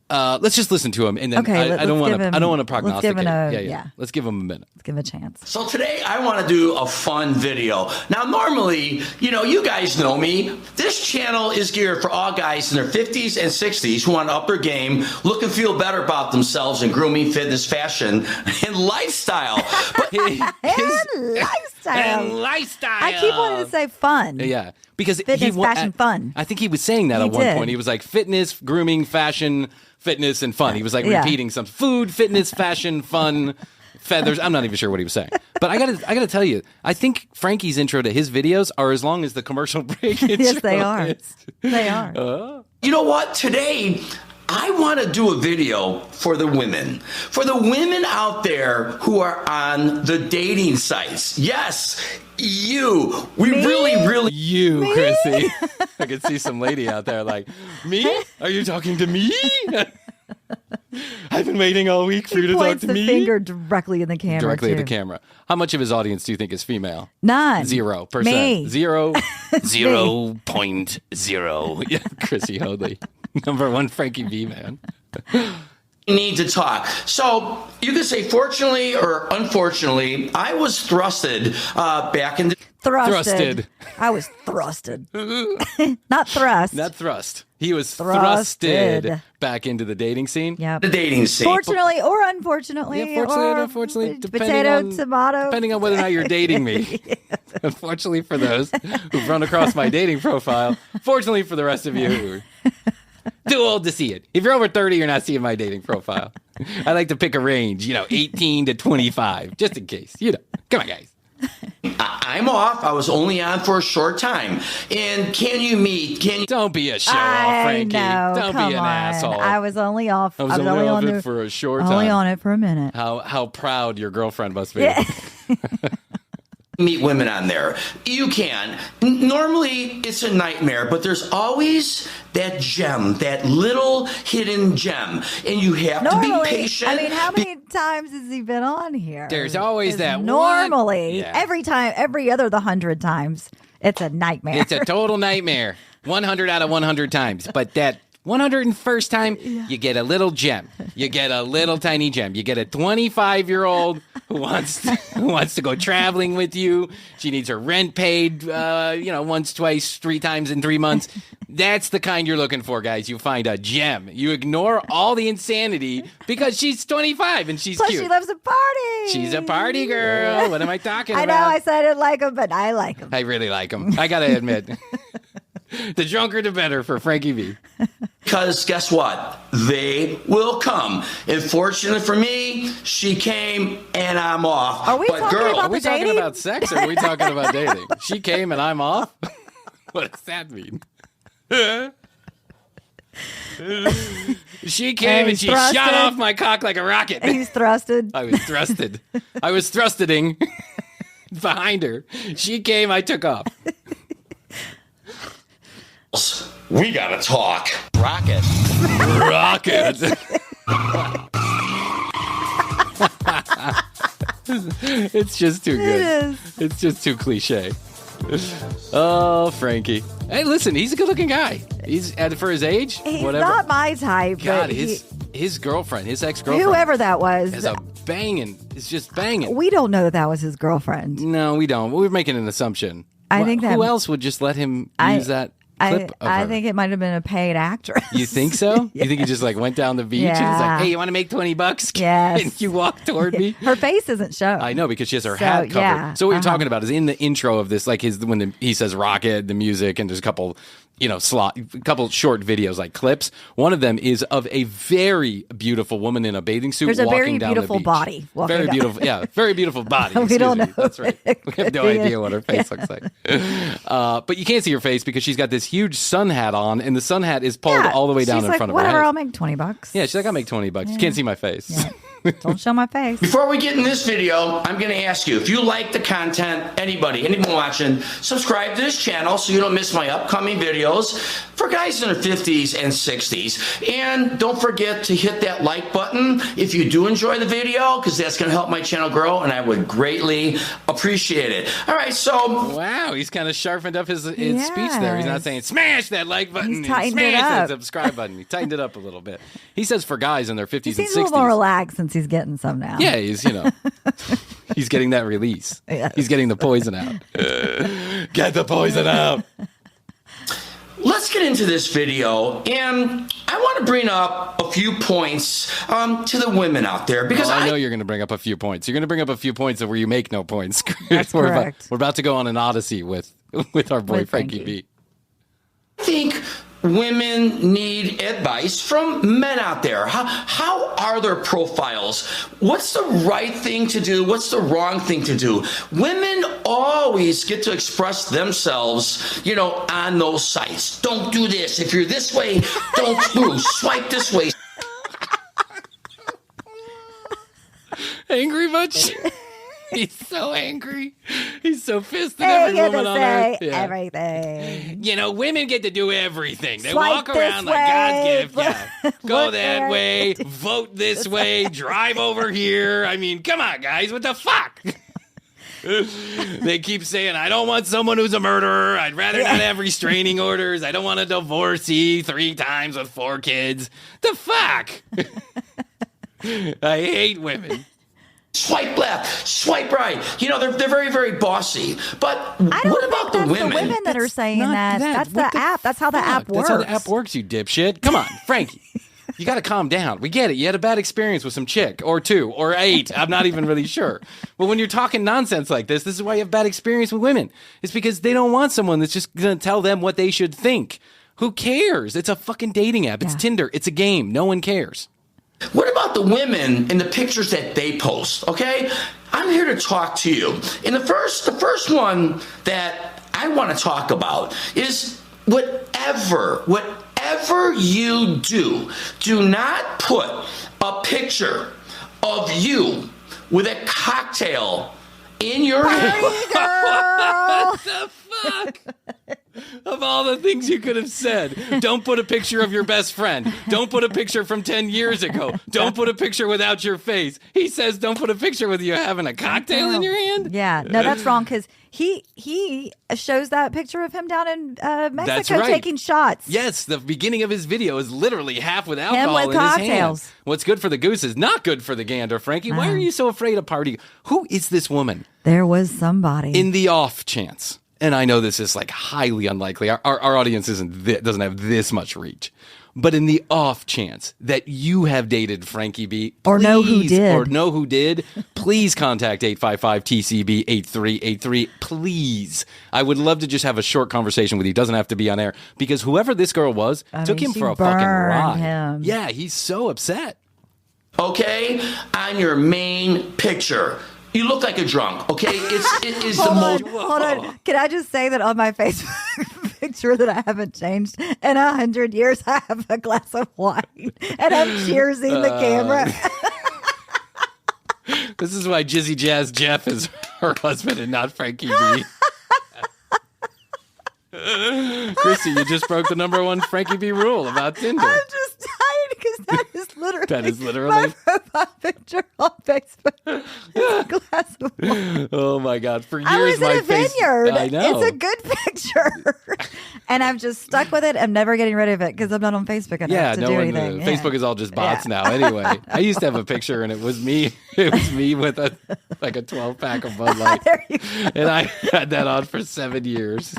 Let's just listen to him, and then Okay, I don't want to let's prognosticate. give him Let's give him a minute. Let's give him a chance. So today I want to do a fun video. Now normally, you guys know me. This channel is geared for all guys in their 50s and 60s who want to up their game, look and feel better about themselves in grooming, fitness, fashion, and lifestyle. But And lifestyle. I keep wanting to say fun. Yeah, because fitness, fashion, fun. I think he was saying that at one point. He was like fitness, grooming, fashion, fitness, and fun. He was like repeating some food, fitness, fashion, fun, feathers. I'm not even sure what he was saying. But I gotta tell you, I think Frankie's intro to his videos are as long as the commercial break intro. Yes, they are. is. They are. You know what? Today, I want to do a video for the women. For the women out there who are on the dating sites. Yes, you. We really. You, Krissy. I could see some lady out there like, me? Are you talking to me? I've been waiting all week for you to talk Points to the me. finger directly in the camera. Directly at too. the camera. How much of his audience do you think is female? None. 0%. Me. 0.0. Yeah, Krissy Hoadley. Number one Frankie B, man. Need to talk. So you could say fortunately or unfortunately, I was thrusted back into... Thrusted. I was thrusted. Not thrust. Not thrust. He was thrusted back into the dating scene. Yep. the dating scene. Fortunately or unfortunately. Yeah, fortunately or and unfortunately, potato, tomato. depending on whether or not you're dating me. Unfortunately for those who've run across my dating profile. Fortunately for the rest of you who are too old to see it. If you're over 30, you're not seeing my dating profile. I like to pick a range, 18 to 25, just in case. Come on, guys. I'm off. I was only on for a short time. And can you meet? Don't be a show-off, Frankie. Know. Don't Come be an on. asshole. I was only off. I was only on it for a short time. Only on it for a minute. How proud your girlfriend must be. Yeah. Meet women on there. You can. Normally, it's a nightmare, but there's always that gem, that little hidden gem. And you have to be patient. I mean, how many times has he been on here? There's always that one. Normally, Yeah. every other 100 times, it's a nightmare. It's a total nightmare. 100 out of 100 times. But that 101st time, you get a little gem. You get a little tiny gem. You get a 25-year-old who wants to go traveling with you. She needs her rent paid, once, twice, 3 times in 3 months. That's the kind you're looking for, guys. You find a gem. You ignore all the insanity because she's 25 and she's Plus, cute. she loves a party. She's a party girl. What am I talking I about? know I said I didn't like him, but I like him. I really like him. I gotta admit. The drunker, the better for Frankie B. Because guess what? They will come. And fortunately for me, she came and I'm off. Are we talking about Are we the dating? talking about sex or are we talking about dating? She came and I'm off? What does that mean? She came and she thrusted. shot off my cock like a rocket. He's thrusted. I was thrusted. I was thrusteding behind her. She came, I took off. We gotta talk. Rocket. It's just too good. It is. It's just too cliche. Oh, Frankie. Hey, listen, he's a good-looking guy. He's for his age. He's whatever. not my type. God, but his girlfriend, his ex-girlfriend, whoever that was, is a banging. It's just banging. we don't know that was his girlfriend. No, we don't. We're making an assumption. I think that who else would just let him use that clip of I her? think it might have been a paid actress. You think so? You think he just went down the beach and was Yeah. like, "Hey, you want to make $20?" Yes. And you walk toward me. Her face isn't shown. I know because she has her So, hat covered. yeah, So what you're talking about is in the intro of this, when he says rocket, the music, and there's a couple, couple short videos like clips. One of them is of a very beautiful woman in a bathing suit. There's a walking very down the beautiful beach. body walking Very down. beautiful, yeah, very beautiful body. We don't excuse me. know. That's right. It We have could no be idea what her face looks like. But you can't see her face because she's got this huge sun hat on, and the sun hat is pulled all the way down she's in like, front of whatever, her head. I'll make $20. Yeah, she's like, I'll make $20. You can't see my face. Yeah. Don't show my face. Before we get in this video, I'm going to ask you, if you like the content, anyone watching, subscribe to this channel so you don't miss my upcoming videos for guys in their 50s and 60s. And don't forget to hit that like button if you do enjoy the video, because that's going to help my channel grow, and I would greatly appreciate it. All right, so... Wow, he's kind of sharpened up his speech there. He's not saying, smash that like button and tightened it smash that up. subscribe button. He tightened it up a little bit. He says for guys in their 50s He and seems 60s. a little more relaxed since he's getting some now. Yeah, he's he's getting that release. Yes. He's getting the poison out. Get the poison out. Let's get into this video, and I want to bring up a few points to the women out there, because I know you're going to bring up a few points. You're going to bring up a few points where you make no points. That's correct. We're about to go on an odyssey with our boy With Frankie Frankie. B. think women need advice from men out there. How are their profiles? What's the right thing to do? What's the wrong thing to do? Women always get to express themselves, on those sites. Don't do this. If you're this way, don't move. Swipe this way. Angry much? He's so angry. He's so pissed at every woman on earth. Yeah. Everything. Women get to do everything. They Swipe walk around this like God's way. gift. Yeah. Go that there. way. Vote this way. Drive over here. I mean, come on, guys. What the fuck? They keep saying, I don't want someone who's a murderer. I'd rather not have restraining orders. I don't want a divorcee 3 times with 4 kids. The fuck? I hate women. Swipe left, swipe right. They're very, very bossy. But I don't what think about the that's women? the women that are saying Not that. That's What the app. That's how the app works. That's how the app works, you dipshit. Come on, Frankie. You got to calm down. We get it. You had a bad experience with some chick or 2 or 8. I'm not even really sure. But when you're talking nonsense like this is why you have bad experience with women. It's because they don't want someone that's just going to tell them what they should think. Who cares? It's a fucking dating app. It's Tinder. It's a game. No one cares. What about the women in the pictures that they post? Okay, I'm here to talk to you. And the first one that I want to talk about is whatever you do not put a picture of you with a cocktail in your hand. What the fuck? Of all the things you could have said, don't put a picture of your best friend. Don't put a picture from 10 years ago. Don't put a picture without your face. He says don't put a picture with you having a cocktail in your hand. Yeah, no, that's wrong because he shows that picture of him down in Mexico taking shots. Yes, the beginning of his video is literally half with Him alcohol with in cocktails. his hand. What's good for the goose is not good for the gander, Frankie. Why are you so afraid of party? Who is this woman? There was somebody. In the off chance, and I know this is like highly unlikely. Our audience doesn't have this much reach. But in the off chance that you have dated Frankie B, or know who did, please contact 855-TCB-8383. Please. I would love to just have a short conversation with you. It doesn't have to be on air. Because whoever this girl was took him for a fucking ride. Him. Yeah, he's so upset. Okay, on your main picture. You look like a drunk, okay? It is the most... Hold on. Can I just say that on my Facebook picture that I haven't changed in 100 years, I have a glass of wine and I'm cheersing the camera. This is why Jizzy Jazz Jeff is her husband and not Frankie B. Krissy, you just broke the #1 Frankie B rule about Tinder. I'm just tired because that is literally my profile picture on Facebook. It's a glass of wine. Oh my God! For years, I was in a vineyard. I know. It's a good picture, and I'm just stuck with it. I'm never getting rid of it because I'm not on Facebook enough to do anything. Facebook is all just bots now. Anyway, I used to have a picture, and it was me. It was me with a 12-pack of Bud Light, and I had that on for 7 years.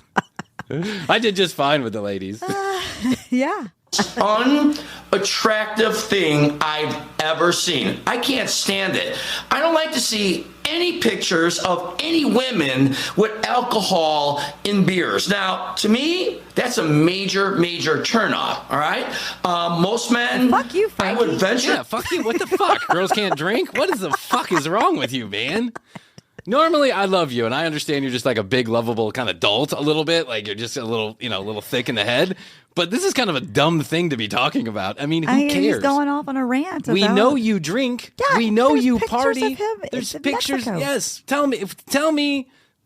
I did just fine with the ladies. Yeah. Unattractive thing I've ever seen. I can't stand it. I don't like to see any pictures of any women with alcohol in beers. Now, to me, that's a major, major turnoff. All right. Most men. Fuck you, Frankie. I would venture. Yeah, fuck you. What the fuck? Girls can't drink? What is the fuck is wrong with you, man? Normally, I love you, and I understand you're just like a big, lovable kind of dolt a little bit. Like you're just a little thick in the head. But this is kind of a dumb thing to be talking about. I mean, who cares? He's going off on a rant. We know you drink. Yeah, we know you pictures party. of him There's in pictures. Mexico. Yes. Tell me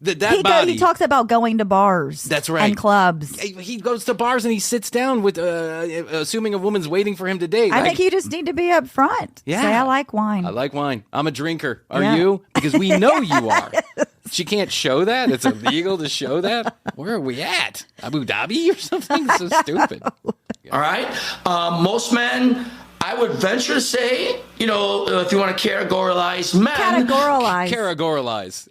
that body. He talks about going to bars. That's right. And clubs. He goes to bars and he sits down with, assuming a woman's waiting for him to date. I think you just need to be up front. Yeah. Say, I like wine. I like wine. I'm a drinker. Are you? Because we know you are. She can't show that? It's illegal to show that? Where are we at? Abu Dhabi or something? It's so stupid. All right. Most men, I would venture to say, if you want to categorize men. Categorize.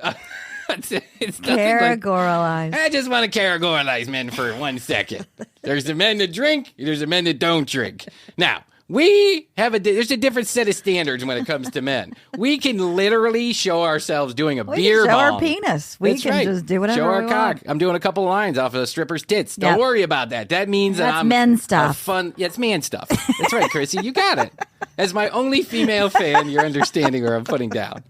It's Categorize. I just want to categorize men for 1 second. There's the men that drink. There's the men that don't drink. Now, there's a different set of standards when it comes to men. We can literally show ourselves doing a beer show bong. our penis. We can just do whatever Show our we cock. want. I'm doing a couple lines off of a stripper's tits. Don't worry about that. That means that That's I'm men stuff. fun. Yeah, it's man stuff. That's right, Krissy. You got it. As my only female fan, you're understanding where I'm putting down.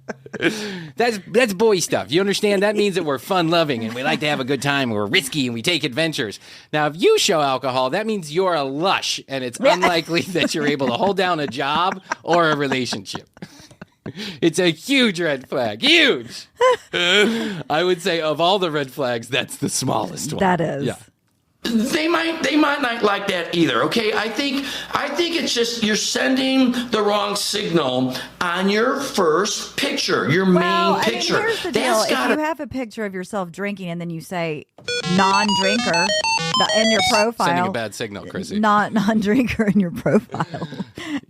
That's boy stuff. You understand? That means that we're fun-loving and we like to have a good time. We're risky and we take adventures. Now, if you show alcohol, that means you're a lush, and it's unlikely that you're able to hold down a job or a relationship. It's a huge red flag. Huge. I would say of all the red flags, that's the smallest one. That is. Yeah. They might not like that either. Okay, I think it's just you're sending the wrong signal on your first picture, your main picture. I mean, here's the deal: if you have a picture of yourself drinking and then you say non-drinker in your profile, Sending a bad signal, Krissy. Not non-drinker in your profile,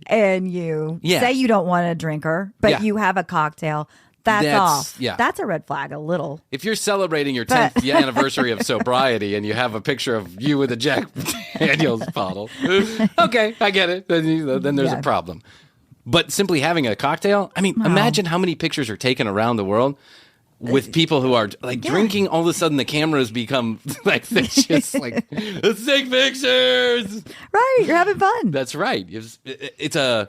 and you say you don't want a drinker, but you have a cocktail. That's off. Yeah. That's a red flag, a little. If you're celebrating your 10th anniversary of sobriety and you have a picture of you with a Jack Daniels bottle, okay, I get it. Then there's a problem. But simply having a cocktail, I mean, imagine how many pictures are taken around the world with people who are like drinking. All of a sudden, the cameras become like, they're just like, let's take pictures. Right, you're having fun. That's right. It's an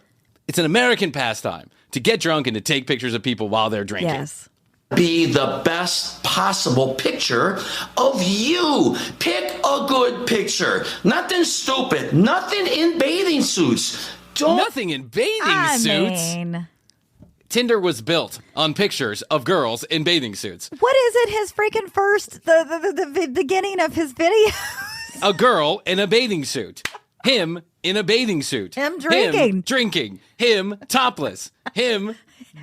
American pastime to get drunk and to take pictures of people while they're drinking. Yes. Be the best possible picture of you. Pick a good picture. Nothing stupid. Nothing in bathing suits. Nothing in bathing suits. Tinder was built on pictures of girls in bathing suits. What is it? His freaking first, the beginning of his video. A girl in a bathing suit. Him in a bathing suit. Him drinking. Him drinking. Him topless. Him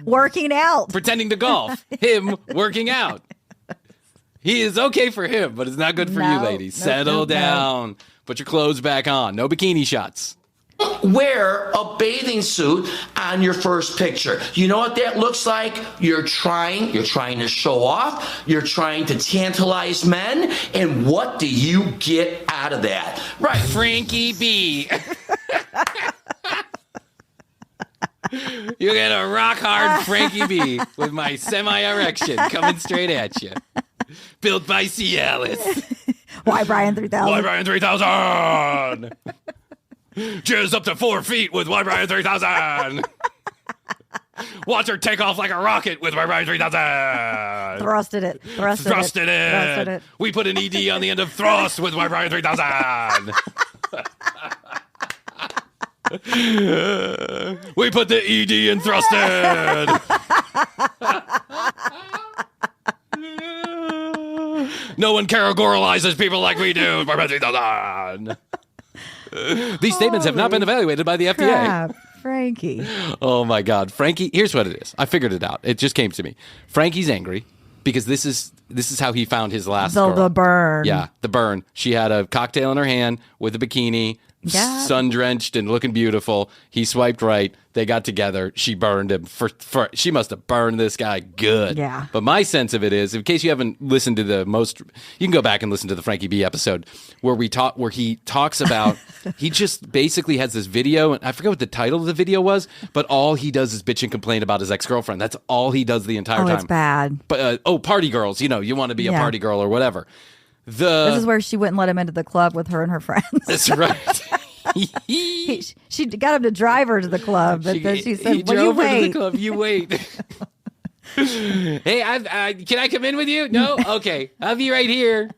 working out. Pretending to golf. Him working out. He is okay for him, but it's not good for you, ladies. Settle down. Put your clothes back on. No bikini shots. Wear a bathing suit on your first picture. You know what that looks like? You're trying to show off. You're trying to tantalize men. And what do you get out of that? Right. Frankie B. You get a rock hard Frankie B with my semi-erection coming straight at you. Built by Cialis. Why Bryan 3000? Why Bryan 3000? Jizz up to 4 feet with Why Bryan 3000. Watch her take off like a rocket with Why Bryan 3000. Thrusted it. We put an ED on the end of thrust with Why Bryan 3000. We put the ED in thrusted. No one categoralizes people like we do. Why Bryan 3000. These statements have not been evaluated by the FDA. Crap, Frankie. Oh my God, Frankie! Here's what it is. I figured it out. It just came to me. Frankie's angry because this is how he found his last girl. The burn. Yeah, the burn. She had a cocktail in her hand with a bikini, sun drenched and looking beautiful. He swiped right. They got together. She burned him. She must have burned this guy good. Yeah. But my sense of it is, in case you haven't listened to you can go back and listen to the Frankie B episode where he talks about, he just basically has this video, and I forget what the title of the video was, but all he does is bitch and complain about his ex-girlfriend. That's all he does the entire time. It's bad. But party girls, you want to be a party girl or whatever. This is where she wouldn't let him into the club with her and her friends. That's right. She got him to drive her to the club, but then she said, "Well, you wait." To the club. You wait. Hey, can I come in with you? No? Okay. I'll be right here.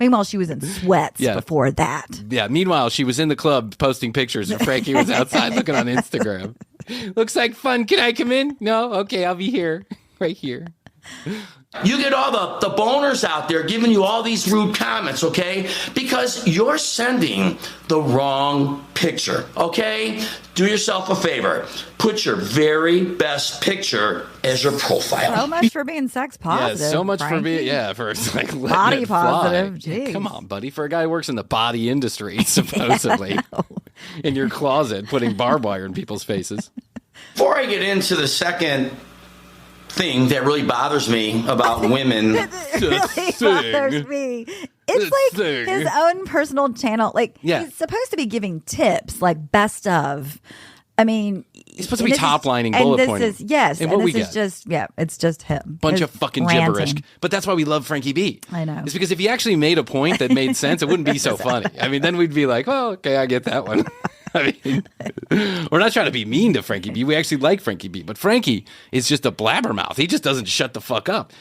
Meanwhile, she was in sweats before that. Yeah. Meanwhile, she was in the club posting pictures, and Frankie was outside looking on Instagram. Looks like fun. Can I come in? No? Okay. I'll be here. Right here. You get all the boners out there giving you all these rude comments, okay? Because you're sending the wrong picture, okay? Do yourself a favor. Put your very best picture as your profile. So much for being sex positive. Yeah, so much Frankie. for like body positive. Jeez. Come on, buddy. For a guy who works in the body industry, supposedly, in your closet, putting barbed wire in people's faces. Before I get into the second thing that really bothers me about women. Really bothers me It's like his own personal channel. Like he's supposed to be giving tips, like best of. I mean, he's supposed to be top-lining, bullet pointing. And what we get. It's just him. Bunch of fucking gibberish. But that's why we love Frankie B. I know. It's because if he actually made a point that made sense, it wouldn't be so funny. I mean, then we'd be like, oh, okay, I get that one. I mean, we're not trying to be mean to Frankie B. We actually like Frankie B. But Frankie is just a blabbermouth. He just doesn't shut the fuck up.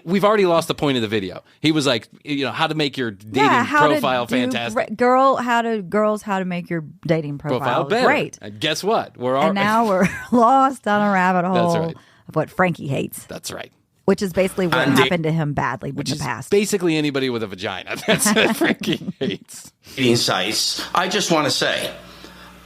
We've already lost the point of the video. He was like, how to make your dating profile fantastic. How to make your dating profile better. Great. And guess what? Now we're lost down a rabbit hole That's right. of what Frankie hates. That's right. Which is basically what happened to him badly in the past. Basically anybody with a vagina. That's what Frankie hates. Dating sites. I just want to say,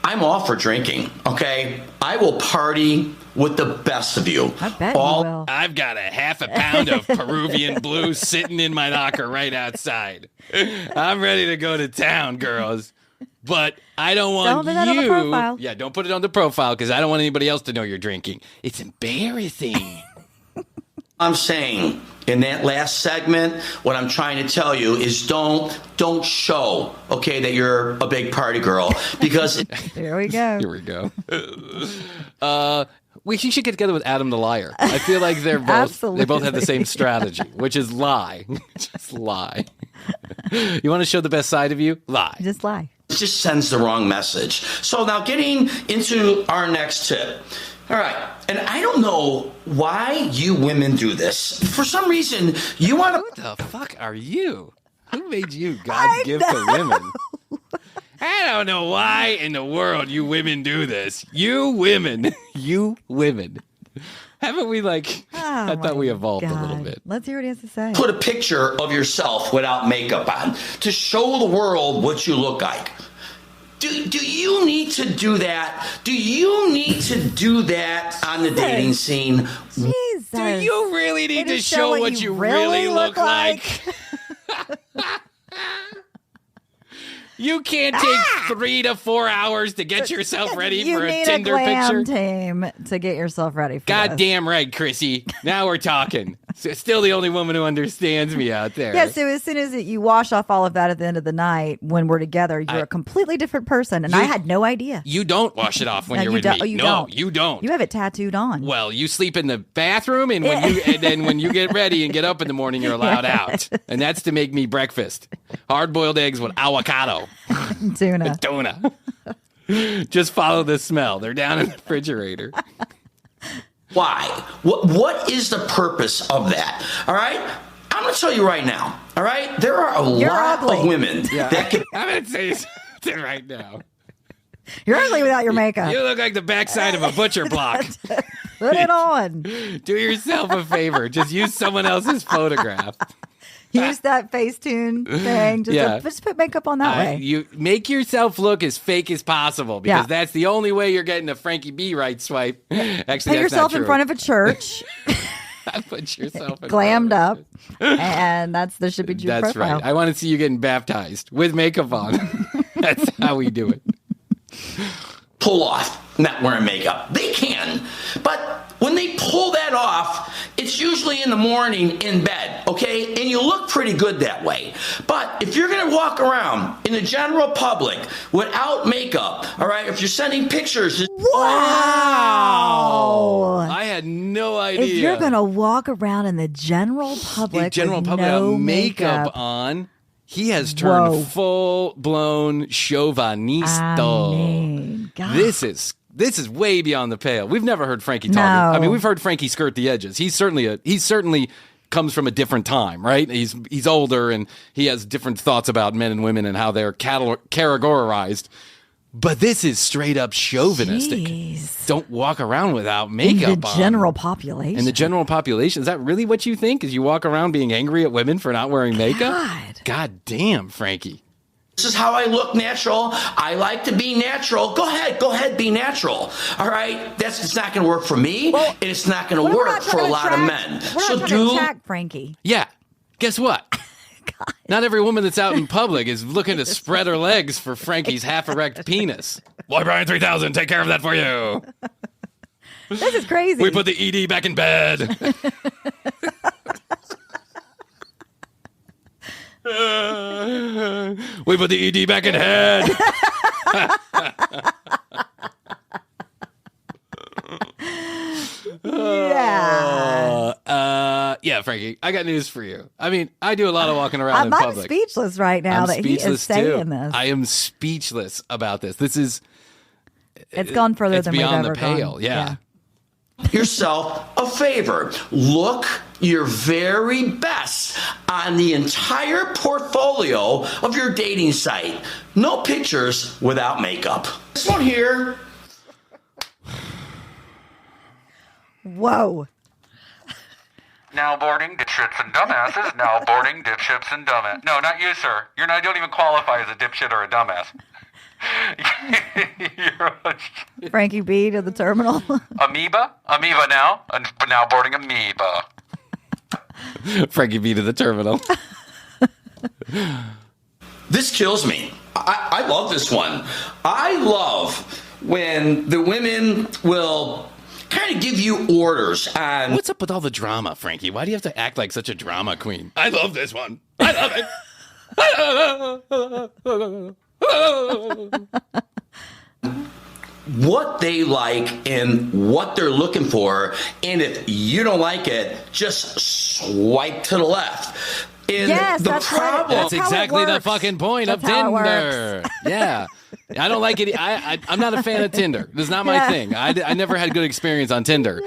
I'm all for drinking, okay? I will party with the best of you. I bet you will. I've got a half a pound of Peruvian blue sitting in my locker right outside. I'm ready to go to town, girls. But I don't want Don't put that on the profile. Yeah, don't put it on the profile because I don't want anybody else to know you're drinking. It's embarrassing. I'm saying in that last segment, what I'm trying to tell you is don't show, okay, that you're a big party girl because Here we go. Here we go. She should get together with Adam the Liar. I feel like they both have the same strategy, which is lie. Just lie. You want to show the best side of you? Lie. Just lie. It just sends the wrong message. So now getting into our next tip. All right. And I don't know why you women do this. For some reason, you want to... Who the fuck are you? Who made you God's gift to women? I don't know why in the world you women do this. You women. You women. Haven't we I thought we evolved a little bit. Let's hear what he has to say. Put a picture of yourself without makeup on to show the world what you look like. Do you need to do that? Do you need to do that on the dating scene? Jesus. Do you really need to show what you really look like? You can't take 3 to 4 hours to get yourself ready for a Tinder picture. Team to get yourself ready for Goddamn right, Krissy. Now we're talking. Still the only woman who understands me out there. Yeah, so as soon as you wash off all of that at the end of the night, when we're together, you're a completely different person. And I had no idea. You don't wash it off when you're with me. Oh, you don't. You have it tattooed on. Well, you sleep in the bathroom, and then when you get ready and get up in the morning, you're allowed out. And that's to make me breakfast. Hard-boiled eggs with avocado. Tuna. Just follow the smell. They're down in the refrigerator. Why? What is the purpose of that? All right? I'm going to tell you right now. All right? There are a lot of women that can... I'm going to say something right now. You're ugly without your makeup. You look like the backside of a butcher block. Put it on. Do yourself a favor. Just use someone else's photograph. Use that Facetune thing. Just put makeup on that way. You make yourself look as fake as possible because that's the only way you're getting a Frankie B right swipe. Actually, put yourself in front of a church. Put yourself glammed up, and that should be your profile. That's right. I want to see you getting baptized with makeup on. That's how we do it. Pull off not wearing makeup. They can, but when they pull that off, it's usually in the morning in bed, okay? And you look pretty good that way. But if you're going to walk around in the general public without makeup, all right, if you're sending pictures... Wow! I had no idea. If you're going to walk around in the general public with no makeup on... He has turned full-blown chauvinisto. God. This is way beyond the pale. We've never heard Frankie talk. I mean, we've heard Frankie skirt the edges. He's certainly comes from a different time, right? He's older and he has different thoughts about men and women and how they're categorized. But this is straight up chauvinistic. Jeez. Don't walk around without makeup on. In the general population. In the general population. Is that really what you think? Is you walk around being angry at women for not wearing makeup? God damn, Frankie. This is how I look natural. I like to be natural. Go ahead, be natural. All right? It's not going to work for me, and it's not going to work for a lot of men. We're not trying to track Frankie. Yeah. Guess what? God. Not every woman that's out in public is looking to spread her legs for Frankie's half-erect penis. Boy, Bryan 3000, take care of that for you. This is crazy. We put the ED back in bed. We put the ED back in head. Yeah, Frankie, I got news for you. I mean, I do a lot of walking around in public. I'm speechless right now that he is saying this. I am speechless about this. This is... It's gone further than we've ever beyond the pale, gone. yeah. Yourself a favor. Look your very best on the entire portfolio of your dating site. No pictures without makeup. This one here. Whoa. Now boarding dipshits and dumbasses. Now boarding dipshits and dumbasses. No, not you, sir. You don't even qualify as a dipshit or a dumbass. Frankie B to the terminal. Amoeba now. Now boarding amoeba. Frankie B to the terminal. This kills me. I love this one. I love when the women will kind of give you orders on... What's up with all the drama, Frankie? Why do you have to act like such a drama queen? I love this one. I love it. What they like and what they're looking for, and if you don't like it, just swipe to the left. And yes, the problem. That's exactly the fucking point of Tinder. Yeah. I don't like it. I'm not a fan of Tinder. This is not my thing. I never had a good experience on Tinder.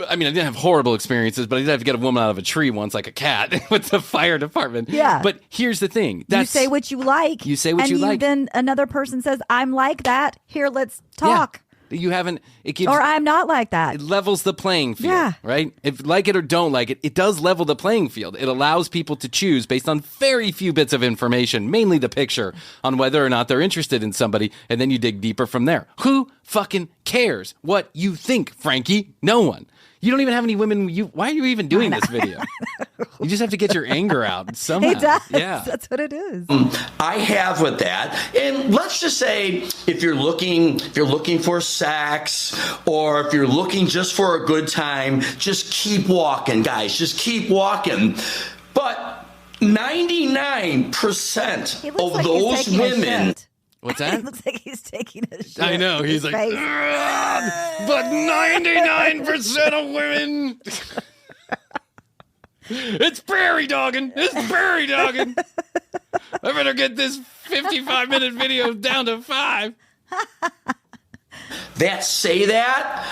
I mean, I didn't have horrible experiences, but I did have to get a woman out of a tree once, like a cat, with the fire department. Yeah. But here's the thing. You say what you like. You say what you like. Then another person says, I'm like that. Here, let's talk. Yeah. You haven't... It gives, or I'm not like that. It levels the playing field, right? If like it or don't like it, it does level the playing field. It allows people to choose based on very few bits of information, mainly the picture, on whether or not they're interested in somebody, and then you dig deeper from there. Who fucking cares what you think, Frankie? No one. You don't even have any women. Why are you even doing this video? You just have to get your anger out somehow. He does. Yeah. That's what it is. I have with that. And let's just say if you're looking for sex, or if you're looking just for a good time, just keep walking, guys. Just keep walking. But 99% of like those women. What's that? It looks like he's taking a shit. I know. He's like, but 99% of women. It's prairie dogging. It's prairie dogging. I better get this 55-minute video down to 5. That say that,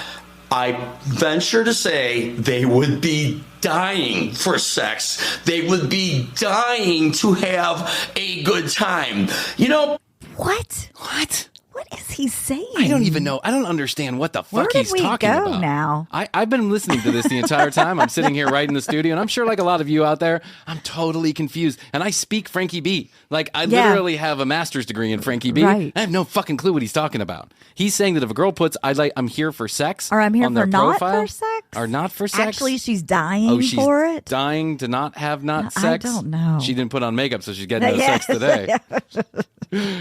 I venture to say they would be dying for sex. They would be dying to have a good time. You know, What? What? What is he saying? I don't even know. I don't understand what the fuck he's talking about. Where did we go now? I've been listening to this the entire time. I'm sitting here right in the studio, and I'm sure like a lot of you out there, I'm totally confused. And I speak Frankie B. Like, I literally have a master's degree in Frankie B. Right. I have no fucking clue what he's talking about. He's saying that if a girl puts, I'm here for sex, or I'm here on for their not profile, for sex, or not for sex. Actually, she's dying for it. Dying to not have sex. I don't know. She didn't put on makeup, so she's getting no sex today.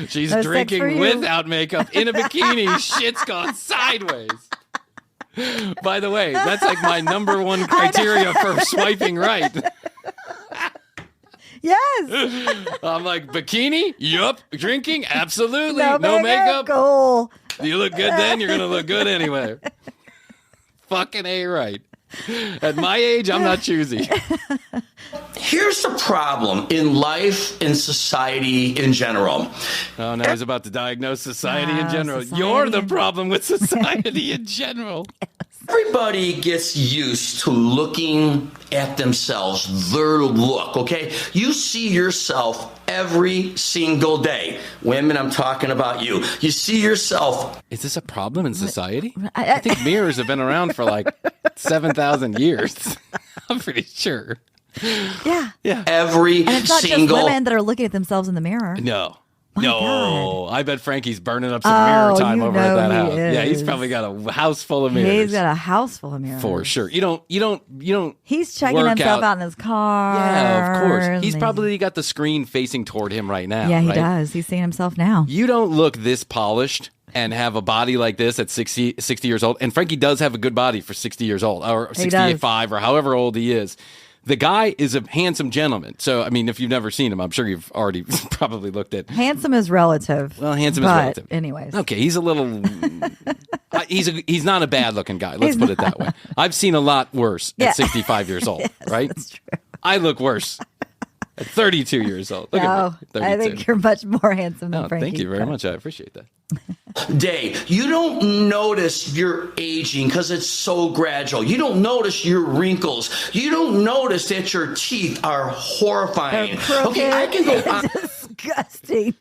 She's No drinking without makeup in a bikini. Shit's gone sideways. By the way, that's like my number one criteria for swiping right. Yes. I'm like, bikini? Yup. Drinking? Absolutely. No makeup? Cool. You look good then, you're going to look good anyway. Fucking A right. At my age, I'm not choosy. here's the problem in life, in society in general. Oh, no, he's about to diagnose society in general. You're the problem with society in general. Everybody gets used to looking at themselves, their look, okay? You see yourself every single day. Women, I'm talking about you. You see yourself. Is this a problem in society? I think mirrors have been around for like 7,000 years. I'm pretty sure. Yeah. Every and it's not single... just women that are looking at themselves in the mirror. No. My God. I bet Frankie's burning up some mirror time over at that house. Is. Yeah, he's probably got a house full of mirrors. He's got a house full of mirrors. For sure. You don't He's checking himself out in his car. Yeah, of course. He's probably got the screen facing toward him right now. Yeah, he right? does. He's seeing himself now. You don't look this polished and have a body like this at 60 years old. And Frankie does have a good body for 60 years old or 65 or however old he is. The guy is a handsome gentleman. So, I mean, if you've never seen him, I'm sure you've already probably looked at. Handsome is relative. Well, handsome is relative. Anyways. Okay, he's a little. He's not a bad looking guy. Let's put it that way. I've seen a lot worse at 65 years old, right? That's true. I look worse at 32 years old. Look at me, 32. I think you're much more handsome than Frankie. Thank you very much. I appreciate that. Dave, you don't notice you're aging because it's so gradual. You don't notice your wrinkles. You don't notice that your teeth are horrifying. Okay, I can go on. Disgusting.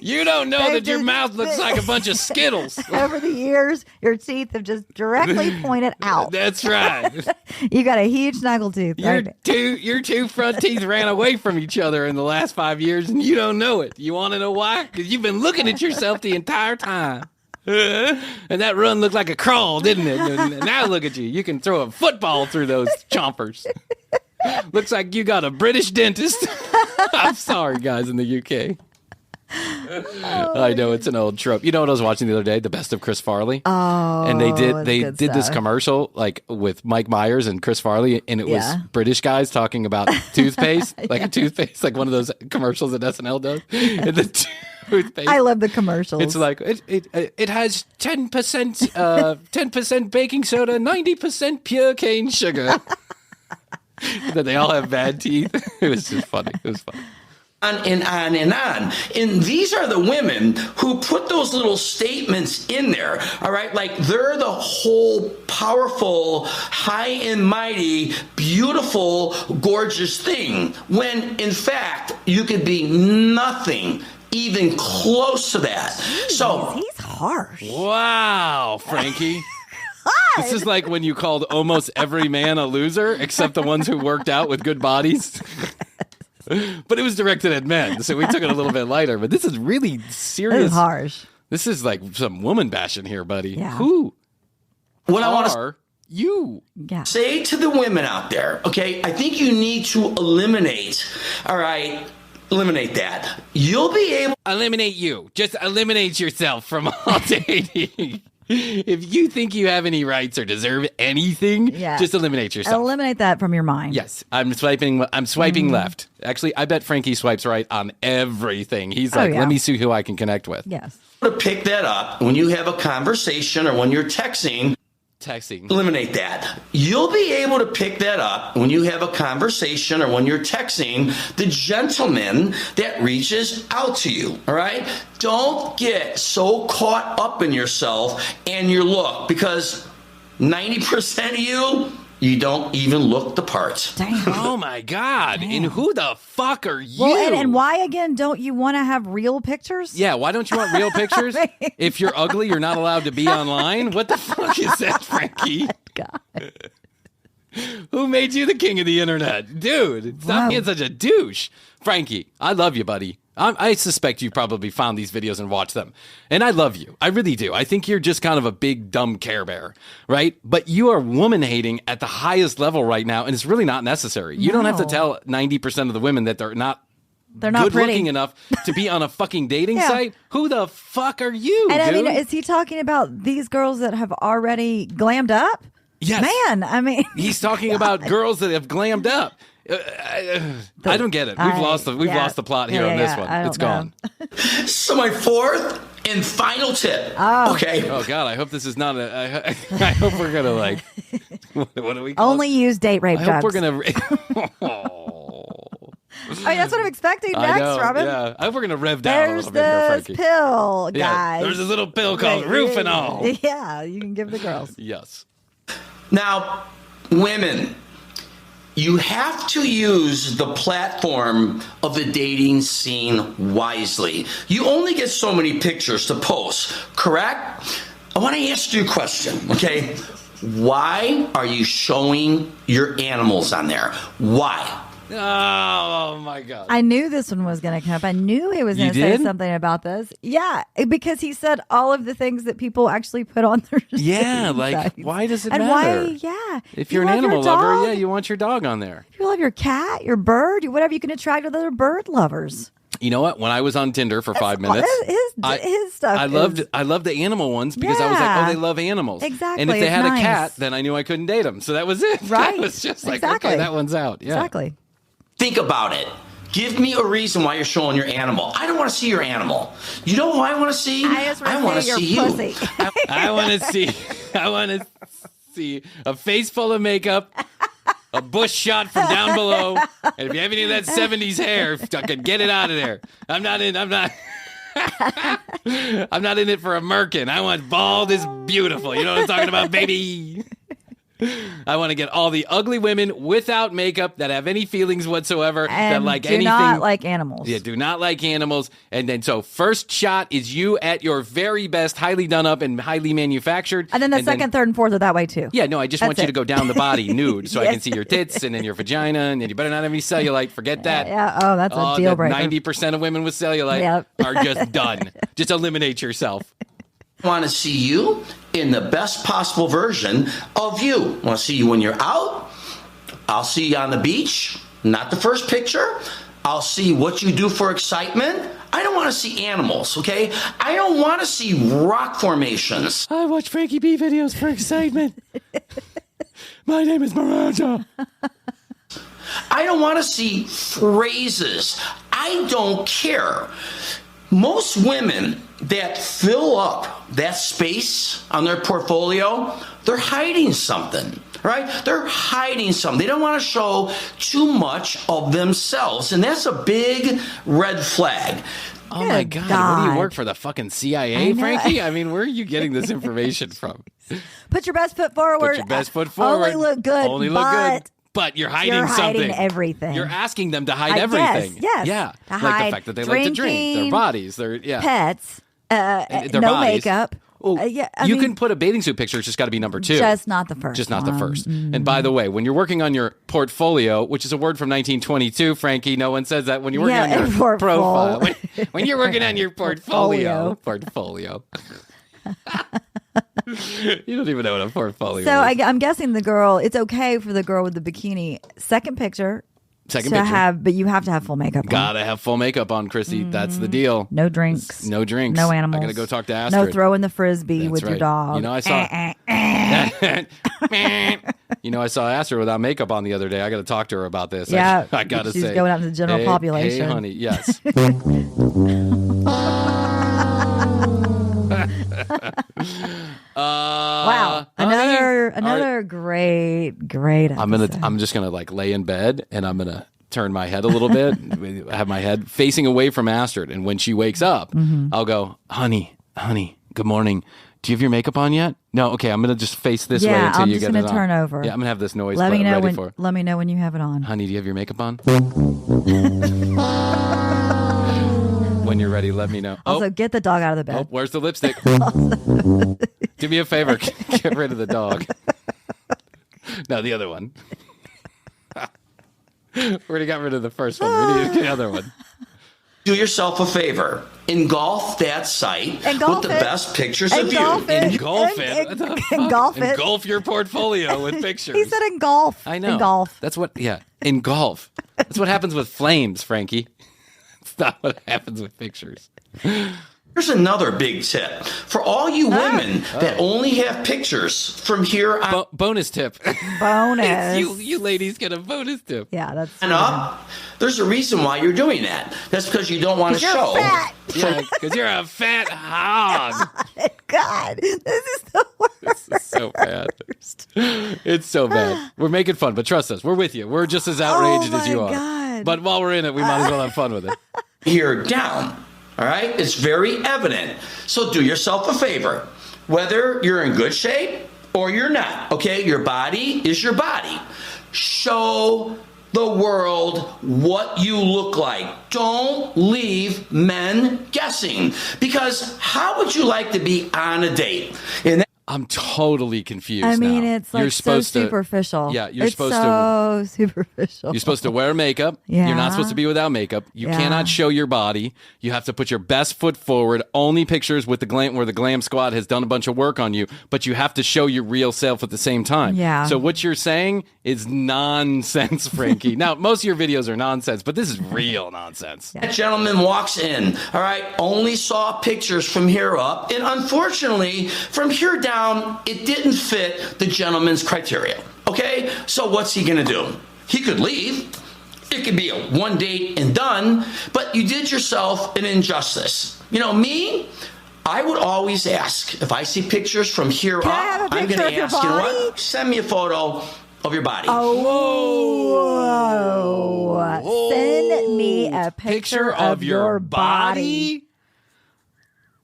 You don't know that your mouth looks like a bunch of Skittles. Over the years, your teeth have just directly pointed out. That's right. You got a huge snaggle tooth. Your two front teeth ran away from each other in the last 5 years, and you don't know it. You want to know why? Because you've been looking at yourself the entire time. And that run looked like a crawl, didn't it? And now look at you. You can throw a football through those chompers. Looks like you got a British dentist. I'm sorry, guys in the UK. I know it's an old trope. You know what I was watching the other day? The Best of Chris Farley. Oh, and they did this commercial like with Mike Myers and Chris Farley, and it was British guys talking about toothpaste, like a toothpaste, like one of those commercials that SNL does. And the toothpaste. I love the commercials. It's like it has 10% baking soda, 90% pure cane sugar. That they all have bad teeth. It was just funny. It was funny. On and on and on. And these are the women who put those little statements in there, all right? Like they're the whole powerful, high and mighty, beautiful, gorgeous thing. When in fact, you could be nothing even close to that. So he's harsh. Wow, Frankie. This is like when you called almost every man a loser, except the ones who worked out with good bodies. But it was directed at men, so we took it a little bit lighter. But this is really serious. This is harsh. This is like some woman bashing here, buddy. Yeah. Who? What I want to you say to the women out there, okay? I think you need to eliminate that. You'll be able to eliminate you. Just eliminate yourself from all dating. If you think you have any rights or deserve anything, just eliminate yourself. Eliminate that from your mind. Yes. I'm swiping left. Actually, I bet Frankie swipes right on everything. He's like, let me see who I can connect with. Yes. to pick that up when you have a conversation or when you're texting. Eliminate that. You'll be able to pick that up when you have a conversation or when you're texting the gentleman that reaches out to you. All right? Don't get so caught up in yourself and your look, because 90% of you don't even look the part. Damn. Oh my God. Damn. And who the fuck are you? Well, and why again don't you want to have real pictures? Yeah, why don't you want real pictures? I mean, if you're ugly, you're not allowed to be online? What the fuck is that, Frankie? God. Who made you the king of the internet? Dude, stop being such a douche. Frankie, I love you, buddy. I suspect you probably found these videos and watched them. And I love you. I really do. I think you're just kind of a big, dumb Care Bear, right? But you are woman hating at the highest level right now, and it's really not necessary. You don't have to tell 90% of the women that they're not good looking enough to be on a fucking dating site. Who the fuck are you, and dude? I mean, is he talking about these girls that have already glammed up? Yes. Man, I mean. He's talking about girls that have glammed up. I don't get it. We've lost the plot here on this one. It's gone. So my fourth and final tip. Okay. Oh God, I hope this is not I hope we're gonna like. What do we call only use date rape drugs? I hope we're gonna. I mean, that's what I'm expecting next, Robin. Yeah, I hope we're gonna rev down a little bit here, There's Frankie. this pill, guys. Yeah, there's this little pill called Rufinol. Yeah, you can give the girls. Yes. Now, women, you have to use the platform of the dating scene wisely. You only get so many pictures to post, correct? I want to ask you a question, okay? Why are you showing your animals on there? Why? Oh my God. I knew this one was going to come up. I knew he was going to say something about this. Yeah, because he said all of the things that people actually put on their like, why does it and matter? Why, if you're an animal lover, you want your dog on there. If you love your cat, your bird, whatever, you can attract other bird lovers. You know what? When I was on Tinder for 5 minutes, his stuff. I loved the animal ones because I was like, oh, they love animals. Exactly. And if they had nice. a cat, then I knew I couldn't date them. So that was it. Right. That was just like, exactly. okay, that one's out. Yeah. Exactly. Think about it. Give me a reason why you're showing your animal. I don't want to see your animal. You know who I want to see? I want to see your pussy. I want to see a face full of makeup, a bush shot from down below, and if you have any of that 70s hair, fucking get it out of there. I'm not in it for a merkin. I want bald is beautiful. You know what I'm talking about, baby? I want to get all the ugly women without makeup that have any feelings whatsoever, and that like do anything. not like animals. Yeah, do not like animals. And then so first shot is you at your very best, highly done up and highly manufactured. And then the second, third, and fourth are that way too. Yeah, no, I just want you to go down the body nude so I Yes. can see your tits and then your vagina, and then you better not have any cellulite. Forget that. Yeah. Oh, that's a deal breaker. 90% of women with cellulite are just done. Just eliminate yourself. I want to see you in the best possible version of you. I want to see you when you're out. I'll see you on the beach. Not the first picture. I'll see what you do for excitement. I don't want to see animals, okay? I don't want to see rock formations. I watch Frankie B videos for excitement. My name is Miranda. I don't want to see phrases. I don't care. Most women that fill up that space on their portfolio, they're hiding something, right? They're hiding something. They don't want to show too much of themselves, and that's a big red flag. Oh my God. What do you work for, the fucking CIA, Frankie? I mean, where are you getting this information from? Put your best foot forward. Put your best foot forward. Only look good. Only look good. But you're hiding something. Everything. You're asking them to hide everything. Yes. Yeah. To like hide the fact that they like to drink, their bodies, their pets, their no bodies. makeup. Well, you can put a bathing suit picture. It's just got to be number 2. Just not the first. Just not the first. And by the way, when you're working on your portfolio, which is a word from 1922, Frankie, no one says that when you're working on your profile. When you're working on your portfolio. You don't even know what a portfolio So is. I'm guessing it's okay for the girl with the bikini. Second picture. But you have to have full makeup on. Gotta have full makeup on, Krissy. That's the deal. No drinks. No drinks. No animals. I gotta go talk to Astrid. No throwing the frisbee with your dog. You know, I saw Astrid without makeup on the other day. I gotta talk to her about this. Yeah, I gotta say. She's going out to the general population. Hey, honey, yes. Wow, another great episode. I'm just gonna like lay in bed and I'm gonna turn my head a little bit, have my head facing away from Astrid, and when she wakes up, I'll go, honey, good morning. Do you have your makeup on yet? No, okay. I'm gonna just face this way until you get it on. I'm just gonna turn over. Yeah, I'm gonna have this noise Let me know when you have it on. Honey, do you have your makeup on? When you're ready, let me know. Also, get the dog out of the bed. Oh, where's the lipstick? Do me a favor. Get rid of the dog. No, the other one. We already got rid of the first one. We need the other one. Do yourself a favor. Engulf that site with the best pictures of you. Engulf it. Engulf it. Engulf your portfolio with pictures. He said engulf. I know. Engulf. That's what, engulf. That's what happens with flames, Frankie. It's not what happens with pictures. Here's another big tip. For all you women that only have pictures from here on bonus tip. Bonus. You ladies get a bonus tip. Yeah, that's up. There's a reason why you're doing that. That's because you don't want to show. Fat. Yeah, because you're a fat hog. God, this is the worst. This is so bad. It's so bad. We're making fun, but trust us, we're with you. We're just as outraged as you are. God. But while we're in it, we might as well have fun with it. Here down. All right? It's very evident. So do yourself a favor. Whether you're in good shape or you're not, okay? Your body is your body. Show the world what you look like. Don't leave men guessing. Because how would you like to be on a date? I'm totally confused. I mean, now. it's like you're supposed so superficial. Yeah, you're it's supposed so superficial. You're supposed to wear makeup. Yeah. You're not supposed to be without makeup. You cannot show your body. You have to put your best foot forward. Only pictures with the glam where the glam squad has done a bunch of work on you, but you have to show your real self at the same time. Yeah. So what you're saying is nonsense, Frankie. Now, most of your videos are nonsense, but this is real nonsense. That gentleman walks in, all right, only saw pictures from here up, and unfortunately, from here down, it didn't fit the gentleman's criteria. Okay, so what's he gonna do? He could leave. It could be a one date and done, but you did yourself an injustice. You know, me, I would always ask, if I see pictures from here Can I up, have a I'm picture gonna of your ask, you know body? what? Send me a photo of your body. Oh, send me a picture of your body.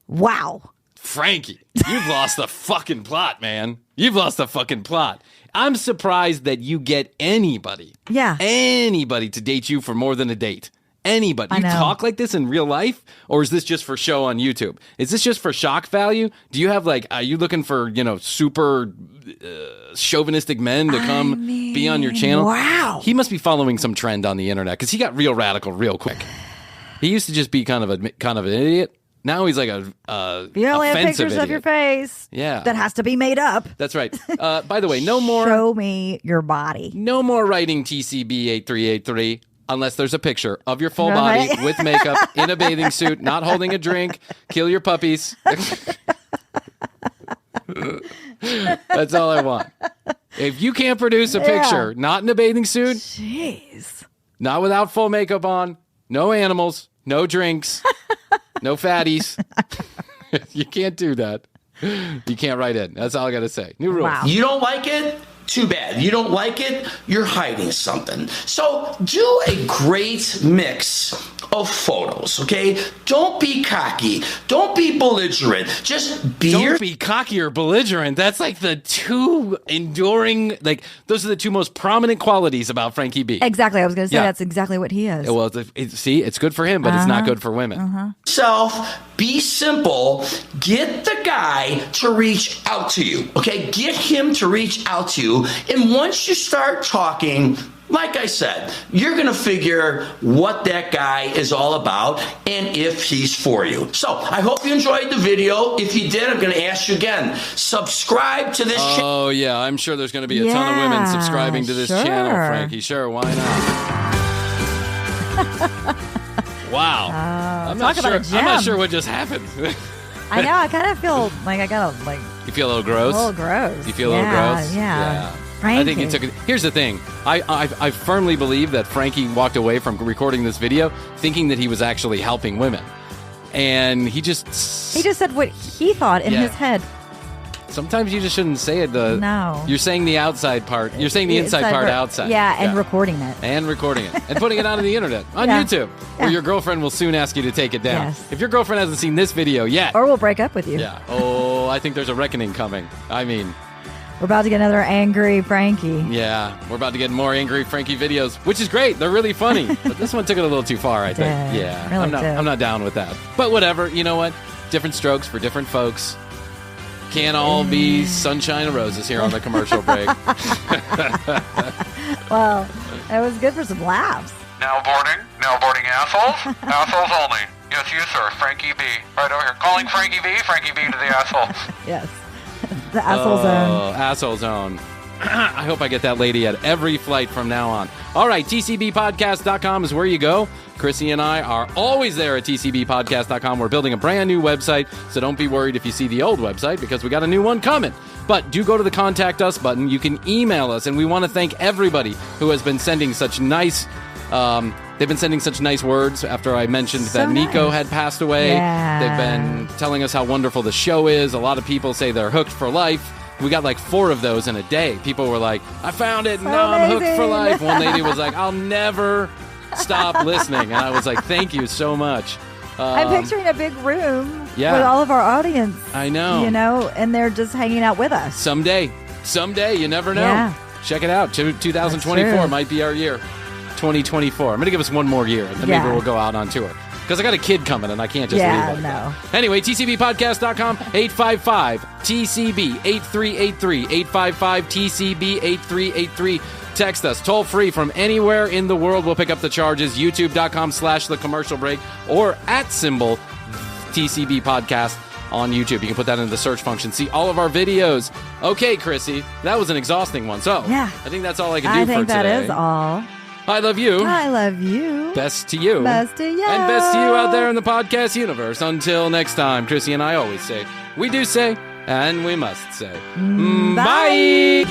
Wow. Frankie, you've lost the fucking plot, man. You've lost the fucking plot. I'm surprised that you get anybody to date you for more than a date. Anybody. You talk like this in real life? Or is this just for show on YouTube? Is this just for shock value? Do you have are you looking for, super chauvinistic men to come be on your channel? Wow. He must be following some trend on the internet because he got real radical real quick. He used to just be kind of an idiot. Now he's like a you only have pictures idiot. of your face. Yeah. That has to be made up. That's right. By the way, no more. Show me your body. No more writing TCB 8383 unless there's a picture of your full body with makeup in a bathing suit, not holding a drink. Kill your puppies. That's all I want. If you can't produce a picture, not in a bathing suit, jeez, not without full makeup on, no animals, no drinks. No fatties. You can't do that. You can't write in. That's all I got to say. New rules. Wow. You don't like it? Too bad. You don't like it? You're hiding something. So do a great mix of photos, okay? Don't be cocky. Don't be belligerent. Just be Don't be cocky or belligerent. That's like the two enduring, those are the two most prominent qualities about Frankie B. Exactly. I was going to say that's exactly what he is. Well, see, it's good for him, but it's not good for women. Self, be simple. Get the guy to reach out to you, okay? Get him to reach out to you. And once you start talking, like I said, you're going to figure what that guy is all about and if he's for you. So I hope you enjoyed the video. If you did, I'm going to ask you again, subscribe to this channel. Oh, yeah. I'm sure there's going to be a ton of women subscribing to this channel, Frankie. Sure, why not? Wow. I'm not sure what just happened. I know. I kind of feel like I got to You feel a little gross? A little gross. You feel a little gross? Yeah. I think it took. Here's the thing. I firmly believe that Frankie walked away from recording this video thinking that he was actually helping women, and he just said what he thought in his head. Sometimes you just shouldn't say it. No. You're saying the outside part. You're saying the inside part outside. Yeah, and recording it. And recording it. And putting it out on the internet. On YouTube. Where your girlfriend will soon ask you to take it down. Yes. If your girlfriend hasn't seen this video yet. Or we'll break up with you. Yeah. Oh, I think there's a reckoning coming. I mean. We're about to get another angry Frankie. Yeah. We're about to get more angry Frankie videos, which is great. They're really funny. But this one took it a little too far, I think. Yeah. Really I'm not down with that. But whatever. You know what? Different strokes for different folks. Can't all be sunshine and roses here on the commercial break. Well, it was good for some laughs. Now boarding assholes? Assholes only. Yes, you, sir. Frankie B. Right over here. Calling Frankie B to the assholes. Yes. The asshole zone. Asshole zone. I hope I get that lady at every flight from now on. All right, tcbpodcast.com is where you go. Krissy and I are always there at tcbpodcast.com. We're building a brand new website, so don't be worried if you see the old website because we got a new one coming. But do go to the Contact Us button. You can email us, and we want to thank everybody who has been sending such nice... they've been sending such nice words after I mentioned that Nico had passed away. Yeah. They've been telling us how wonderful the show is. A lot of people say they're hooked for life. We got like 4 of those in a day. People were like, I found it, and now I'm hooked for life. One lady was like, I'll never stop listening. And I was like, thank you so much. I'm picturing a big room with all of our audience. I know. And they're just hanging out with us. Someday, you never know. Yeah. Check it out. 2024 might be our year. 2024. I'm going to give us one more year, and then maybe we'll go out on tour. Because I got a kid coming and I can't just leave like that. Anyway, tcbpodcast.com, 855-TCB-8383, 855-TCB-8383. Text us toll free from anywhere in the world. We'll pick up the charges. YouTube.com/The Commercial Break or @ TCB Podcast on YouTube. You can put that into the search function. See all of our videos. Okay, Krissy, that was an exhausting one. So I think that's all I can do for today. I think that is all. I love you. I love you. Best to you. Best to you. And best to you out there in the podcast universe. Until next time, Krissy and I always say, we do say, and we must say. Bye.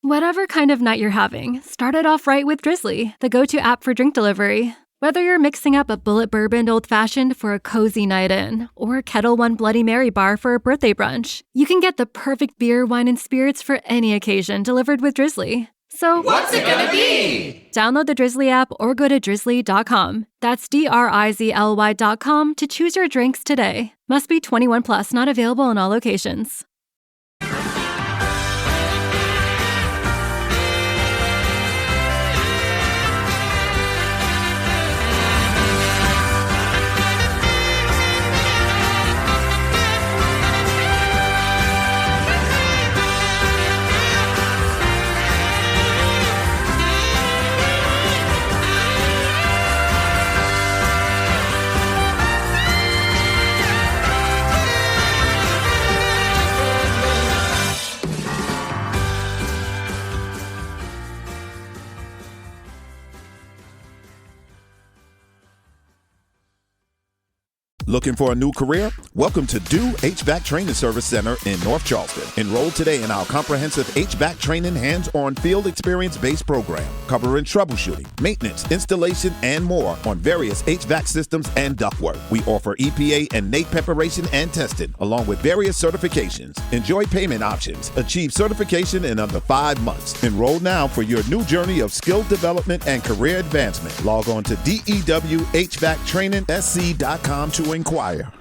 Whatever kind of night you're having, start it off right with Drizzly, the go-to app for drink delivery. Whether you're mixing up a bullet bourbon old-fashioned for a cozy night in, or Kettle One Bloody Mary bar for a birthday brunch, you can get the perfect beer, wine, and spirits for any occasion delivered with Drizzly. So, what's it gonna be? Download the Drizzly app or go to drizzly.com. That's DRIZLY.com to choose your drinks today. Must be 21 plus, not available in all locations. Looking for a new career? Welcome to Do HVAC Training Service Center in North Charleston. Enroll today in our comprehensive HVAC training hands-on field experience-based program, covering troubleshooting, maintenance, installation, and more on various HVAC systems and ductwork. We offer EPA and NAEP preparation and testing, along with various certifications. Enjoy payment options. Achieve certification in under 5 months. Enroll now for your new journey of skill development and career advancement. Log on to DEWHVACTrainingsc.com to inquire.